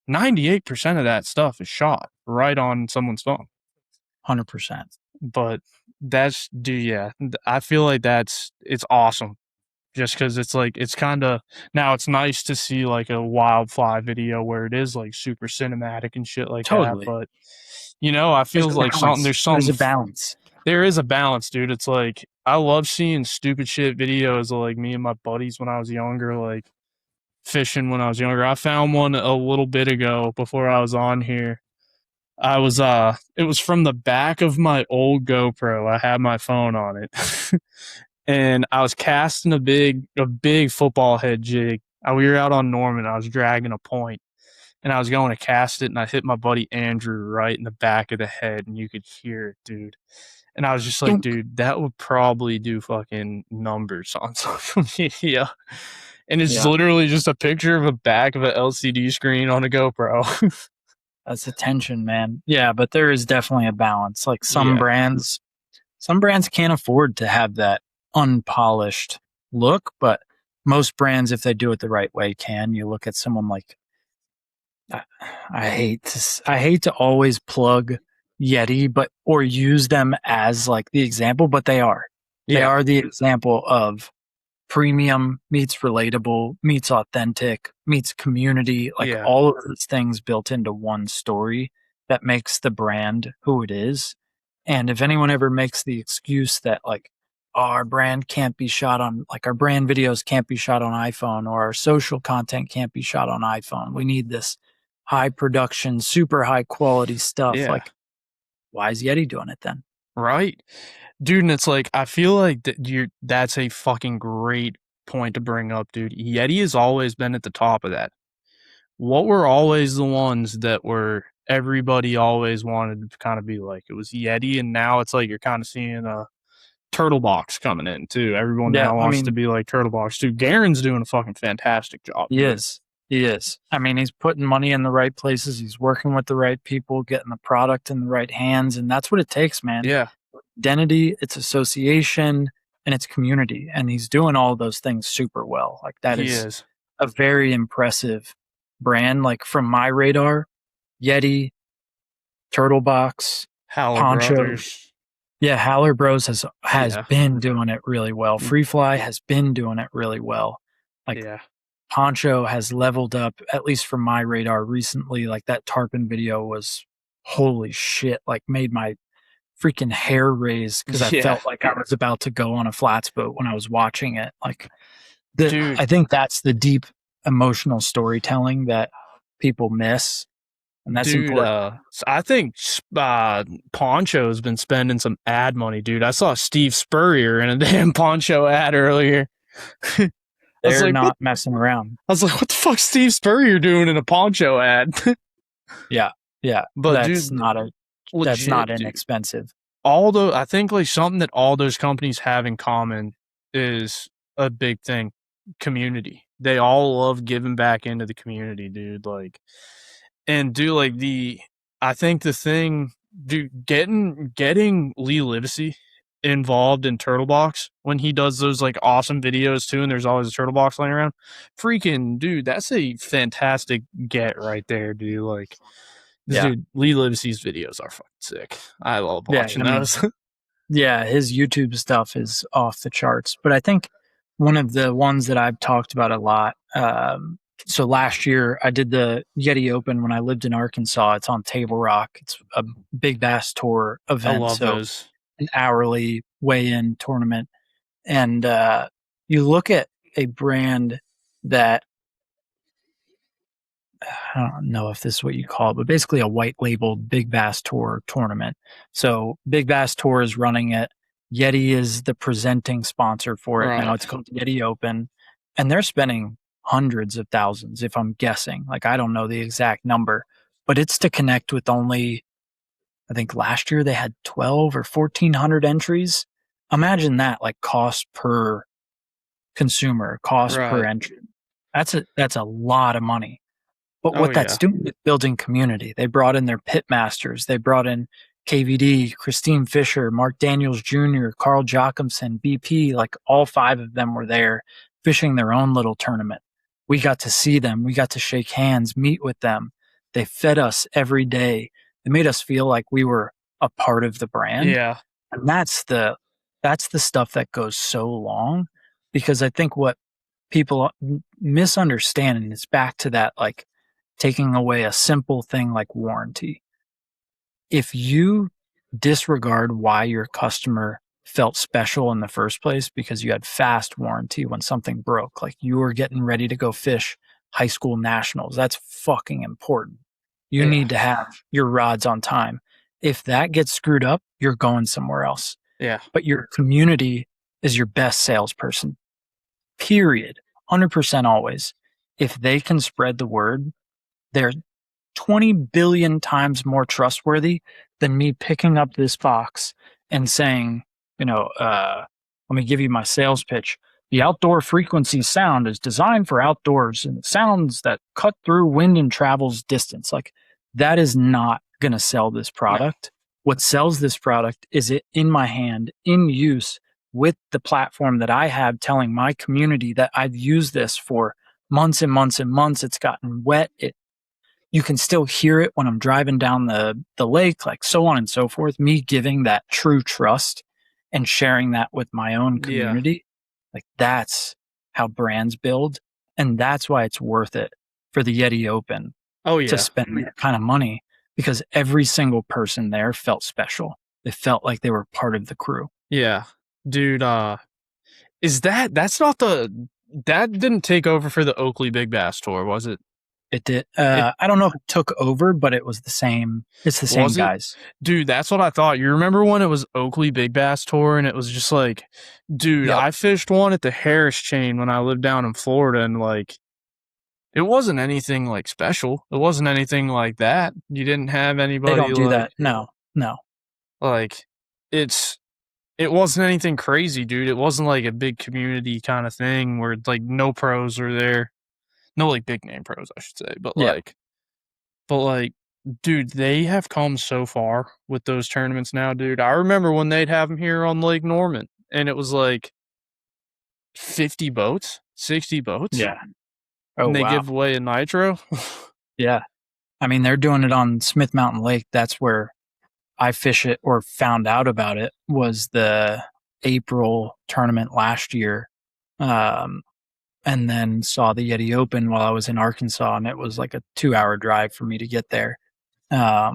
[SPEAKER 1] 98% of that stuff is shot right on someone's phone.
[SPEAKER 2] 100%.
[SPEAKER 1] But that's, dude, yeah. I feel like it's awesome. Just because it's like, it's kind of, now it's nice to see like a wild fly video where it is like super cinematic and shit like that. But, I feel like there's
[SPEAKER 2] a balance.
[SPEAKER 1] There is a balance, dude. It's like, I love seeing stupid shit videos of like me and my buddies when I was younger, like fishing when I was younger. I found one a little bit ago before I was on here. It was from the back of my old GoPro. I had my phone on it. And I was casting a big football head jig. We were out on Norman. I was dragging a point, and I was going to cast it, and I hit my buddy Andrew right in the back of the head, and you could hear it, dude. And I was just like, dude, that would probably do fucking numbers on social media. And it's literally just a picture of a back of an LCD screen on a GoPro.
[SPEAKER 2] That's attention, man. Yeah, but there is definitely a balance. Like some brands can't afford to have that unpolished look, but most brands, if they do it the right way, can. You look at someone like I hate to always plug Yeti, or use them as like the example, but they are the example of premium meets relatable, meets authentic, meets community, like all of these things built into one story that makes the brand who it is. And if anyone ever makes the excuse that like, our brand can't be shot on, like our brand videos can't be shot on iPhone, or our social content can't be shot on iPhone, we need this high production, super high quality stuff. Like, why is Yeti doing it then?
[SPEAKER 1] Right. Dude, and it's like, I feel like that's a fucking great point to bring up, dude. Yeti has always been at the top of that. What were always the ones that everybody always wanted to kind of be like? It was Yeti, and now it's like you're kind of seeing a Turtle Box coming in too. Everyone now wants to be like Turtle Box too. Garen's doing a fucking fantastic job.
[SPEAKER 2] He is. I mean, he's putting money in the right places. He's working with the right people, getting the product in the right hands. And that's what it takes, man.
[SPEAKER 1] Yeah.
[SPEAKER 2] Identity, it's association, and it's community. And he's doing all those things super well. Like that is a very impressive brand. Like from my radar, Yeti, Turtle Box, Poncho.
[SPEAKER 1] Brothers.
[SPEAKER 2] Yeah, Howler Bros has been doing it really well. Free Fly has been doing it really well. Like Poncho has leveled up, at least from my radar recently. Like that tarpon video was holy shit, like made my freaking hair raise because I felt like I was about to go on a flats boat when I was watching it. Like I think that's the deep emotional storytelling that people miss. And that's important.
[SPEAKER 1] I think Poncho has been spending some ad money, dude. I saw Steve Spurrier in a damn Poncho ad earlier.
[SPEAKER 2] They're not messing around.
[SPEAKER 1] I was like, what the fuck Steve Spurrier doing in a Poncho ad?
[SPEAKER 2] Yeah. But that's not inexpensive.
[SPEAKER 1] I think like something that all those companies have in common is a big thing. Community. They all love giving back into the community, dude. Like, and do like I think the thing, dude, getting Lee Livesey involved in Turtle Box when he does those like awesome videos too, and there's always a turtle box laying around. Freaking dude, that's a fantastic get right there, dude. Like, dude, Lee Livesey's videos are fucking sick. I love watching those.
[SPEAKER 2] Yeah, his YouTube stuff is off the charts. But I think one of the ones that I've talked about a lot. So last year I did the Yeti Open when I lived in Arkansas. It's on Table Rock. It's a big bass tour event.
[SPEAKER 1] I love those.
[SPEAKER 2] An hourly weigh-in tournament. And you look at a brand that, I don't know if this is what you call it, but basically a white labeled Big Bass Tour tournament. So Big Bass Tour is running it. Yeti is the presenting sponsor for it. Right. Now it's called Yeti Open, and they're spending hundreds of thousands, if I'm guessing. Like, I don't know the exact number, but it's to connect with only, I think last year they had 12 or 1,400 entries. Imagine that, like cost per consumer, cost per entry. That's a lot of money. But what that's doing is building community. They brought in their pit masters. They brought in KVD, Christine Fisher, Mark Daniels Jr., Carl Jochimson, BP. Like, all 5 of them were there fishing their own little tournament. We got to see them. We got to shake hands, meet with them. They fed us every day. They made us feel like we were a part of the brand.
[SPEAKER 1] Yeah.
[SPEAKER 2] And that's the stuff that goes so long, because I think what people misunderstand, and it's back to that, like, taking away a simple thing like warranty. If you disregard why your customer felt special in the first place because you had fast warranty when something broke, like you were getting ready to go fish high school nationals, that's fucking important. You need to have your rods on time. If that gets screwed up, you're going somewhere else.
[SPEAKER 1] Yeah.
[SPEAKER 2] But your community is your best salesperson. Period. 100% always. If they can spread the word, they're 20 billion times more trustworthy than me picking up this box and saying, let me give you my sales pitch. The outdoor frequency sound is designed for outdoors and sounds that cut through wind and travels distance. Like, that is not going to sell this product. No. What sells this product is it in my hand, in use, with the platform that I have, telling my community that I've used this for months and months and months. It's gotten wet. You can still hear it when I'm driving down the lake, like, so on and so forth. Me giving that true trust and sharing that with my own community, like, that's how brands build. And that's why it's worth it for the Yeti Open to spend that kind of money, because every single person there felt special. They felt like they were part of the crew.
[SPEAKER 1] Yeah. Dude, that didn't take over for the Oakley Big Bass Tour, was it?
[SPEAKER 2] It did. I don't know if it took over, but it was the same. It's the same guys.
[SPEAKER 1] Dude, that's what I thought. You remember when it was Oakley Big Bass Tour and it was just like, dude, I fished one at the Harris Chain when I lived down in Florida, and like, it wasn't anything like special. It wasn't anything like that. You didn't have anybody.
[SPEAKER 2] They don't do that. No.
[SPEAKER 1] Like, it wasn't anything crazy, dude. It wasn't like a big community kind of thing where like no pros were there. No, like, big name pros, I should say. But like, dude, they have come so far with those tournaments now, dude. I remember when they'd have them here on Lake Norman, and it was like 50 boats, 60 boats.
[SPEAKER 2] Yeah.
[SPEAKER 1] Oh, and they give away a nitro.
[SPEAKER 2] Yeah. I mean, they're doing it on Smith Mountain Lake. That's where I fish it, or found out about it, was the April tournament last year. And then saw the Yeti Open while I was in Arkansas, and it was like a 2-hour drive for me to get there. But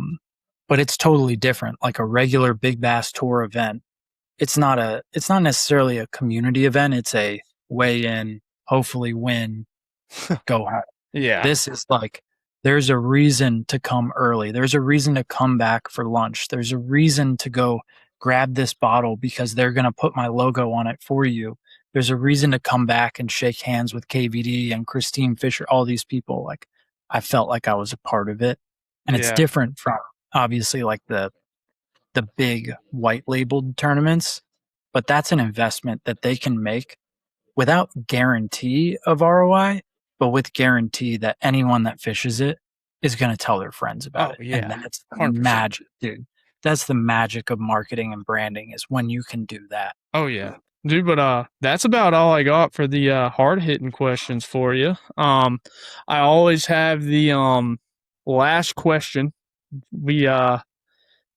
[SPEAKER 2] it's totally different. Like a regular Big Bass Tour event, it's not necessarily a community event. It's a weigh in, hopefully win, go home.
[SPEAKER 1] Yeah.
[SPEAKER 2] This is like, there's a reason to come early. There's a reason to come back for lunch. There's a reason to go grab this bottle because they're going to put my logo on it for you. There's a reason to come back and shake hands with KVD and Christine Fisher, all these people. Like, I felt like I was a part of it. And it's different from, obviously, like the the big white labeled tournaments, but that's an investment that they can make without guarantee of ROI, but with guarantee that anyone that fishes it is going to tell their friends about it.
[SPEAKER 1] yeah.
[SPEAKER 2] And that's the
[SPEAKER 1] 100%.
[SPEAKER 2] magic, dude. That's the magic of marketing and branding, is when you can do that.
[SPEAKER 1] Oh yeah. Dude, but that's about all I got for the hard hitting questions for you. I always have the last question.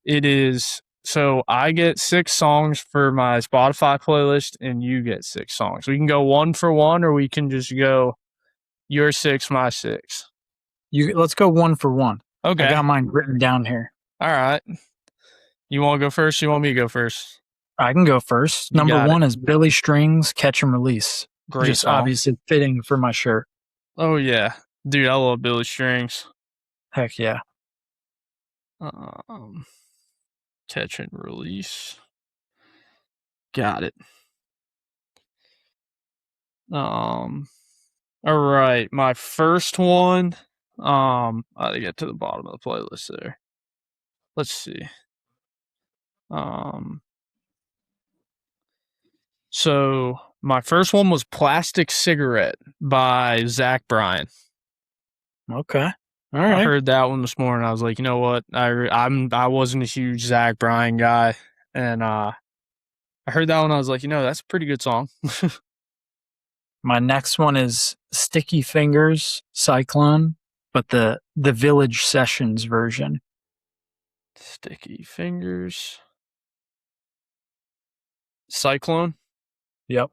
[SPEAKER 1] It is, so I get 6 songs for my Spotify playlist and you get 6 songs. We can go 1 for 1, or we can just go your 6, my 6.
[SPEAKER 2] Let's go 1 for 1.
[SPEAKER 1] Okay.
[SPEAKER 2] I got mine written down here.
[SPEAKER 1] All right. You want to go first? You want me to go first?
[SPEAKER 2] I can go first. Number 1 is Billy Strings' Catch and Release.
[SPEAKER 1] Great
[SPEAKER 2] Just
[SPEAKER 1] song.
[SPEAKER 2] obviously fitting for my shirt.
[SPEAKER 1] Oh, yeah. Dude, I love Billy Strings.
[SPEAKER 2] Heck yeah.
[SPEAKER 1] Catch and Release. Got it. All right. My first one. I gotta get to the bottom of the playlist there. Let's see. So my first one was Plastic Cigarette by Zach Bryan.
[SPEAKER 2] Okay. All right.
[SPEAKER 1] I heard that one this morning. I was like, you know what? I wasn't a huge Zach Bryan guy, and I heard that one. I was like, that's a pretty good song.
[SPEAKER 2] My next one is Sticky Fingers, Cyclone, but the Village Sessions version.
[SPEAKER 1] Sticky Fingers, Cyclone.
[SPEAKER 2] Yep.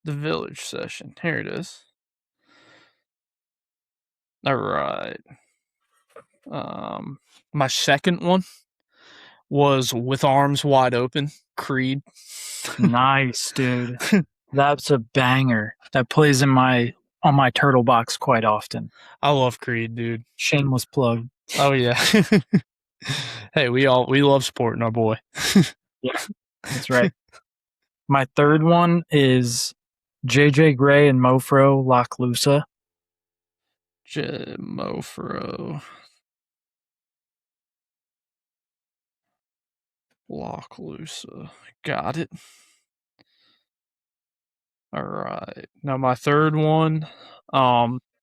[SPEAKER 1] The Village Session. Here it is. All right. My second one was With Arms Wide Open, Creed.
[SPEAKER 2] Nice, dude. That's a banger. That plays on my turtle box quite often.
[SPEAKER 1] I love Creed, dude.
[SPEAKER 2] Shameless plug.
[SPEAKER 1] Oh yeah. Hey, we love supporting our boy.
[SPEAKER 2] Yeah, that's right. My third one is JJ Gray and Mofro, Lock Lusa.
[SPEAKER 1] Mofro. Lock Lusa. Got it. All right. Now my third one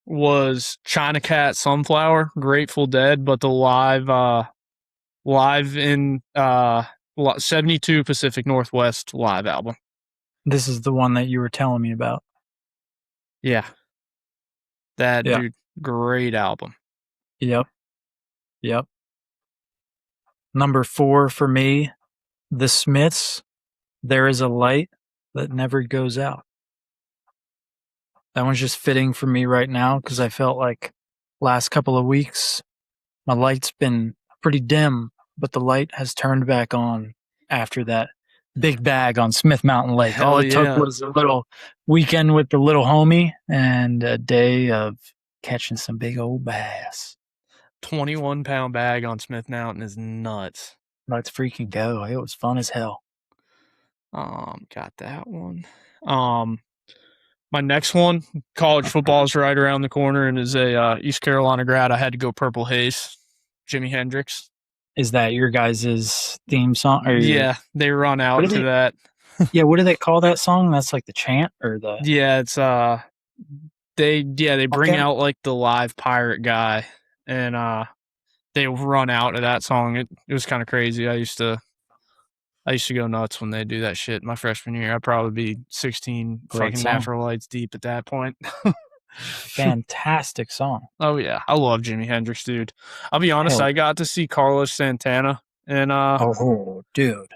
[SPEAKER 1] was China Cat Sunflower, Grateful Dead, but the live in 72 Pacific Northwest live album.
[SPEAKER 2] This is the one that you were telling me about.
[SPEAKER 1] Yeah. Dude, great album.
[SPEAKER 2] Yep. Number 4 for me, The Smiths, There Is a Light That Never Goes Out. That one's just fitting for me right now because I felt like last couple of weeks my light's been pretty dim, but the light has turned back on after that big bag on Smith Mountain Lake.
[SPEAKER 1] Hell
[SPEAKER 2] All it
[SPEAKER 1] yeah.
[SPEAKER 2] took was a little weekend with the little homie and a day of catching some big old bass.
[SPEAKER 1] 21-pound bag on Smith Mountain is nuts.
[SPEAKER 2] Let's freaking go. It was fun as hell.
[SPEAKER 1] Got that one. My next one, college football is right around the corner, and as a East Carolina grad, I had to go Purple Haze, Jimi Hendrix.
[SPEAKER 2] Is that your guys' theme song?
[SPEAKER 1] Yeah, they run out to that.
[SPEAKER 2] Yeah, what do they call that song? That's like the chant or the...
[SPEAKER 1] Yeah, it's they bring out like the live pirate guy, and they run out of that song. It was kind of crazy. I used to go nuts when they do that shit my freshman year. I'd probably be 16
[SPEAKER 2] Great
[SPEAKER 1] fucking
[SPEAKER 2] song.
[SPEAKER 1] Natural Lights deep at that point.
[SPEAKER 2] Fantastic song.
[SPEAKER 1] Oh yeah, I love Jimi Hendrix, dude. I'll be honest, I got to see Carlos Santana, and
[SPEAKER 2] oh, dude,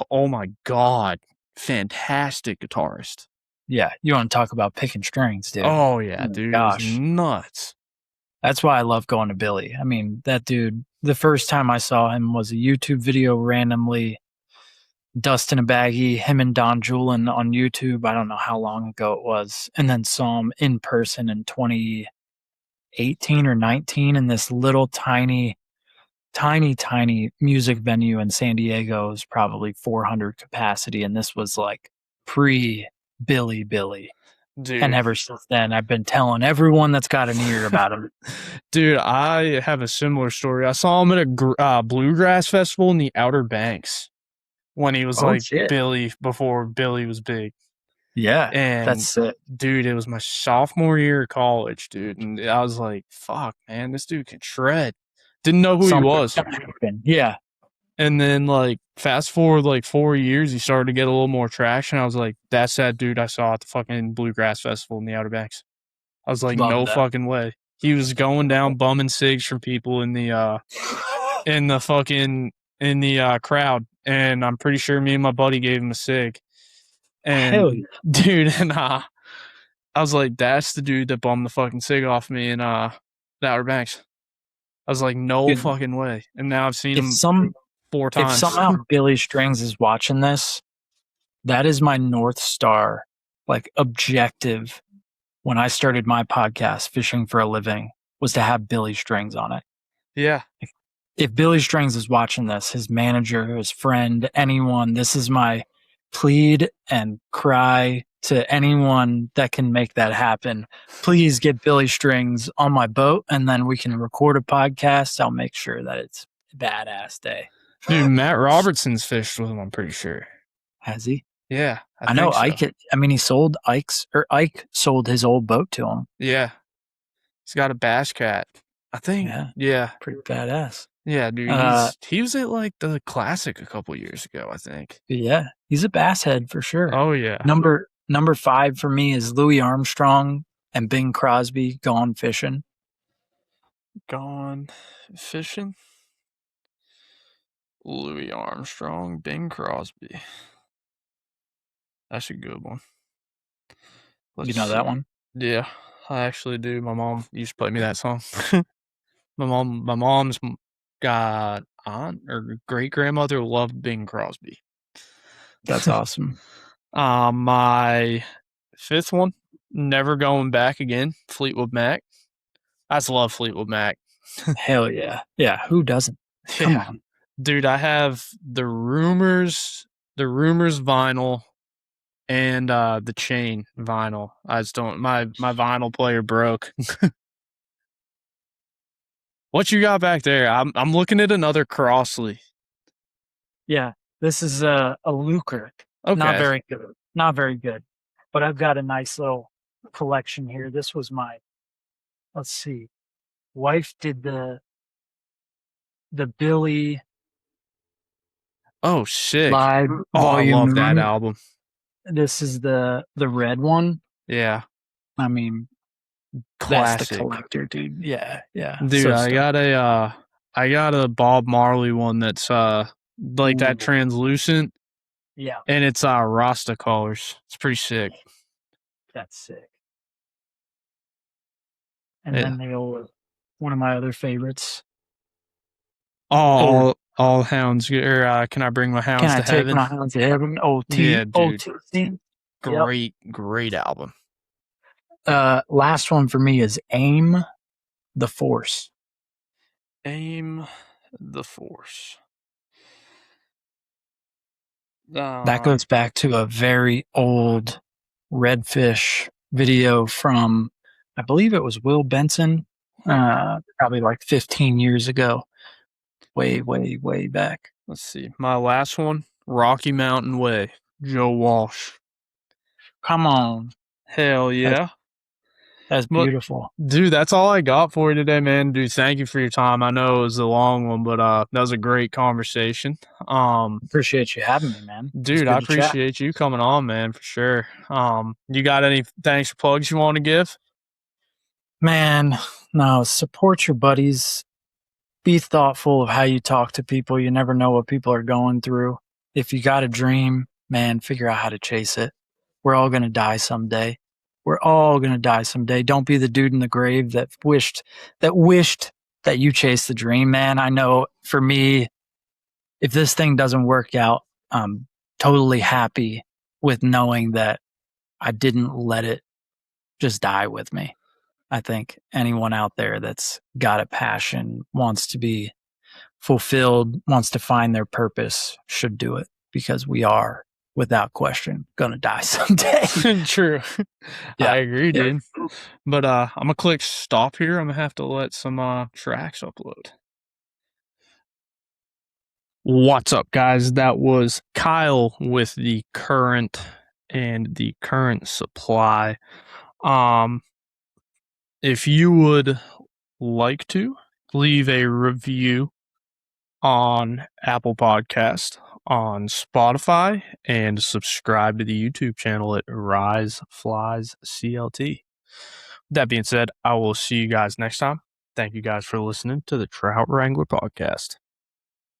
[SPEAKER 1] oh my god, fantastic guitarist.
[SPEAKER 2] Yeah, you want to talk about picking strings, dude?
[SPEAKER 1] Oh yeah, dude, gosh, it was nuts.
[SPEAKER 2] That's why I love going to Billy. I mean, that dude. The first time I saw him was a YouTube video randomly. Dust in a Baggie, him and Don Julian on YouTube. I don't know how long ago it was. And then saw him in person in 2018 or 19 in this little tiny music venue in San Diego. It was probably 400 capacity. And this was like pre-Billy.
[SPEAKER 1] Dude.
[SPEAKER 2] And ever since then, I've been telling everyone that's got an ear about him.
[SPEAKER 1] Dude, I have a similar story. I saw him at a bluegrass festival in the Outer Banks when he was
[SPEAKER 2] Shit.
[SPEAKER 1] Billy, before Billy was big.
[SPEAKER 2] Yeah,
[SPEAKER 1] And
[SPEAKER 2] that's sick.
[SPEAKER 1] Dude, it was my sophomore year of college, dude. And I was like, fuck, man, this dude can shred. Didn't know who he was.
[SPEAKER 2] Yeah.
[SPEAKER 1] And then, fast forward, 4 years, he started to get a little more traction. I was like, that's that dude I saw at the fucking Bluegrass Festival in the Outer Banks. I was like, no fucking way. He was going down bumming cigs from people in the crowd. And I'm pretty sure me and my buddy gave him a cig. And
[SPEAKER 2] hell yeah.
[SPEAKER 1] Dude, and I was like, that's the dude that bummed the fucking cig off me in the Outer Banks. I was like, no fucking way. And now I've seen him 4 times.
[SPEAKER 2] If somehow Billy Strings is watching this, that is my North Star, objective when I started my podcast, Fishing for a Living, was to have Billy Strings on it.
[SPEAKER 1] Yeah.
[SPEAKER 2] If Billy Strings is watching this, his manager, his friend, anyone, this is my plead and cry to anyone that can make that happen. Please get Billy Strings on my boat, and then we can record a podcast. I'll make sure that it's a badass day.
[SPEAKER 1] Dude, Matt Robertson's fished with him, I'm pretty sure.
[SPEAKER 2] Has he?
[SPEAKER 1] Yeah.
[SPEAKER 2] I know Ike. He sold Ike sold his old boat to him.
[SPEAKER 1] Yeah. He's got a Bass Cat, I think. Yeah.
[SPEAKER 2] Pretty badass.
[SPEAKER 1] Yeah, dude. He was at the Classic a couple years ago, I think.
[SPEAKER 2] Yeah. He's a bass head for sure.
[SPEAKER 1] Oh, yeah.
[SPEAKER 2] Number 5 for me is Louis Armstrong and Bing Crosby gone fishing.
[SPEAKER 1] Gone fishing? Louis Armstrong, Bing Crosby. That's a good one.
[SPEAKER 2] You know that one?
[SPEAKER 1] Yeah, I actually do. My mom used to play me that song. My mom's aunt or great grandmother loved Bing Crosby.
[SPEAKER 2] That's awesome.
[SPEAKER 1] My 5th one, Never Going Back Again, Fleetwood Mac. I just love Fleetwood Mac.
[SPEAKER 2] Hell yeah. Yeah, who doesn't? Come on.
[SPEAKER 1] Dude, I have the Rumors vinyl and the Chain vinyl. I just don't, my vinyl player broke. What you got back there? I'm looking at another Crossley.
[SPEAKER 2] Yeah, this is a Lucre.
[SPEAKER 1] Okay.
[SPEAKER 2] Not very good. But I've got a nice little collection here. This was my, let's see, wife did the Billy.
[SPEAKER 1] Oh, sick.
[SPEAKER 2] Live
[SPEAKER 1] Volume. I love that
[SPEAKER 2] 1.
[SPEAKER 1] album.
[SPEAKER 2] This is the red one.
[SPEAKER 1] Yeah.
[SPEAKER 2] I mean,
[SPEAKER 1] classic.
[SPEAKER 2] That's the collector, dude. Yeah.
[SPEAKER 1] Dude, so I got a Bob Marley one that's that translucent.
[SPEAKER 2] Yeah.
[SPEAKER 1] And it's Rasta colors. It's pretty sick.
[SPEAKER 2] That's sick. And then the old, one of my other favorites.
[SPEAKER 1] All hounds, or can I bring my hounds to heaven? Can I take my
[SPEAKER 2] hounds to heaven?
[SPEAKER 1] Yeah, dude. Great album.
[SPEAKER 2] Last one for me is Aim the Force.
[SPEAKER 1] Aim the Force.
[SPEAKER 2] That goes back to a very old redfish video from, I believe it was Will Benson, probably 15 years ago. Way back.
[SPEAKER 1] Let's see. My last one, Rocky Mountain Way, Joe Walsh.
[SPEAKER 2] Come on.
[SPEAKER 1] Hell yeah.
[SPEAKER 2] That's beautiful.
[SPEAKER 1] Dude, that's all I got for you today, man. Dude, thank you for your time. I know it was a long one, but that was a great conversation.
[SPEAKER 2] Appreciate you having me, man.
[SPEAKER 1] Dude, I appreciate you coming on, man, for sure. You got any thanks or plugs you want to give?
[SPEAKER 2] Man, no, support your buddies. Be thoughtful of how you talk to people. You never know what people are going through. If you got a dream, man, figure out how to chase it. We're all going to die someday. Don't be the dude in the grave that wished that you chased the dream, man. I know for me, if this thing doesn't work out, I'm totally happy with knowing that I didn't let it just die with me. I think anyone out there that's got a passion, wants to be fulfilled, wants to find their purpose, should do it, because we are without question, gonna die someday.
[SPEAKER 1] True.
[SPEAKER 2] Yeah.
[SPEAKER 1] I agree, dude. But I'm gonna click stop here. I'm gonna have to let some tracks upload. What's up, guys? That was Kyle with the Kurrent and the Kurrent Supply. If you would like to leave a review on Apple Podcast, on Spotify, and subscribe to the YouTube channel at Rise Flies CLT. That being said, I will see you guys next time. Thank you guys for listening to the Trout Wrangler Podcast.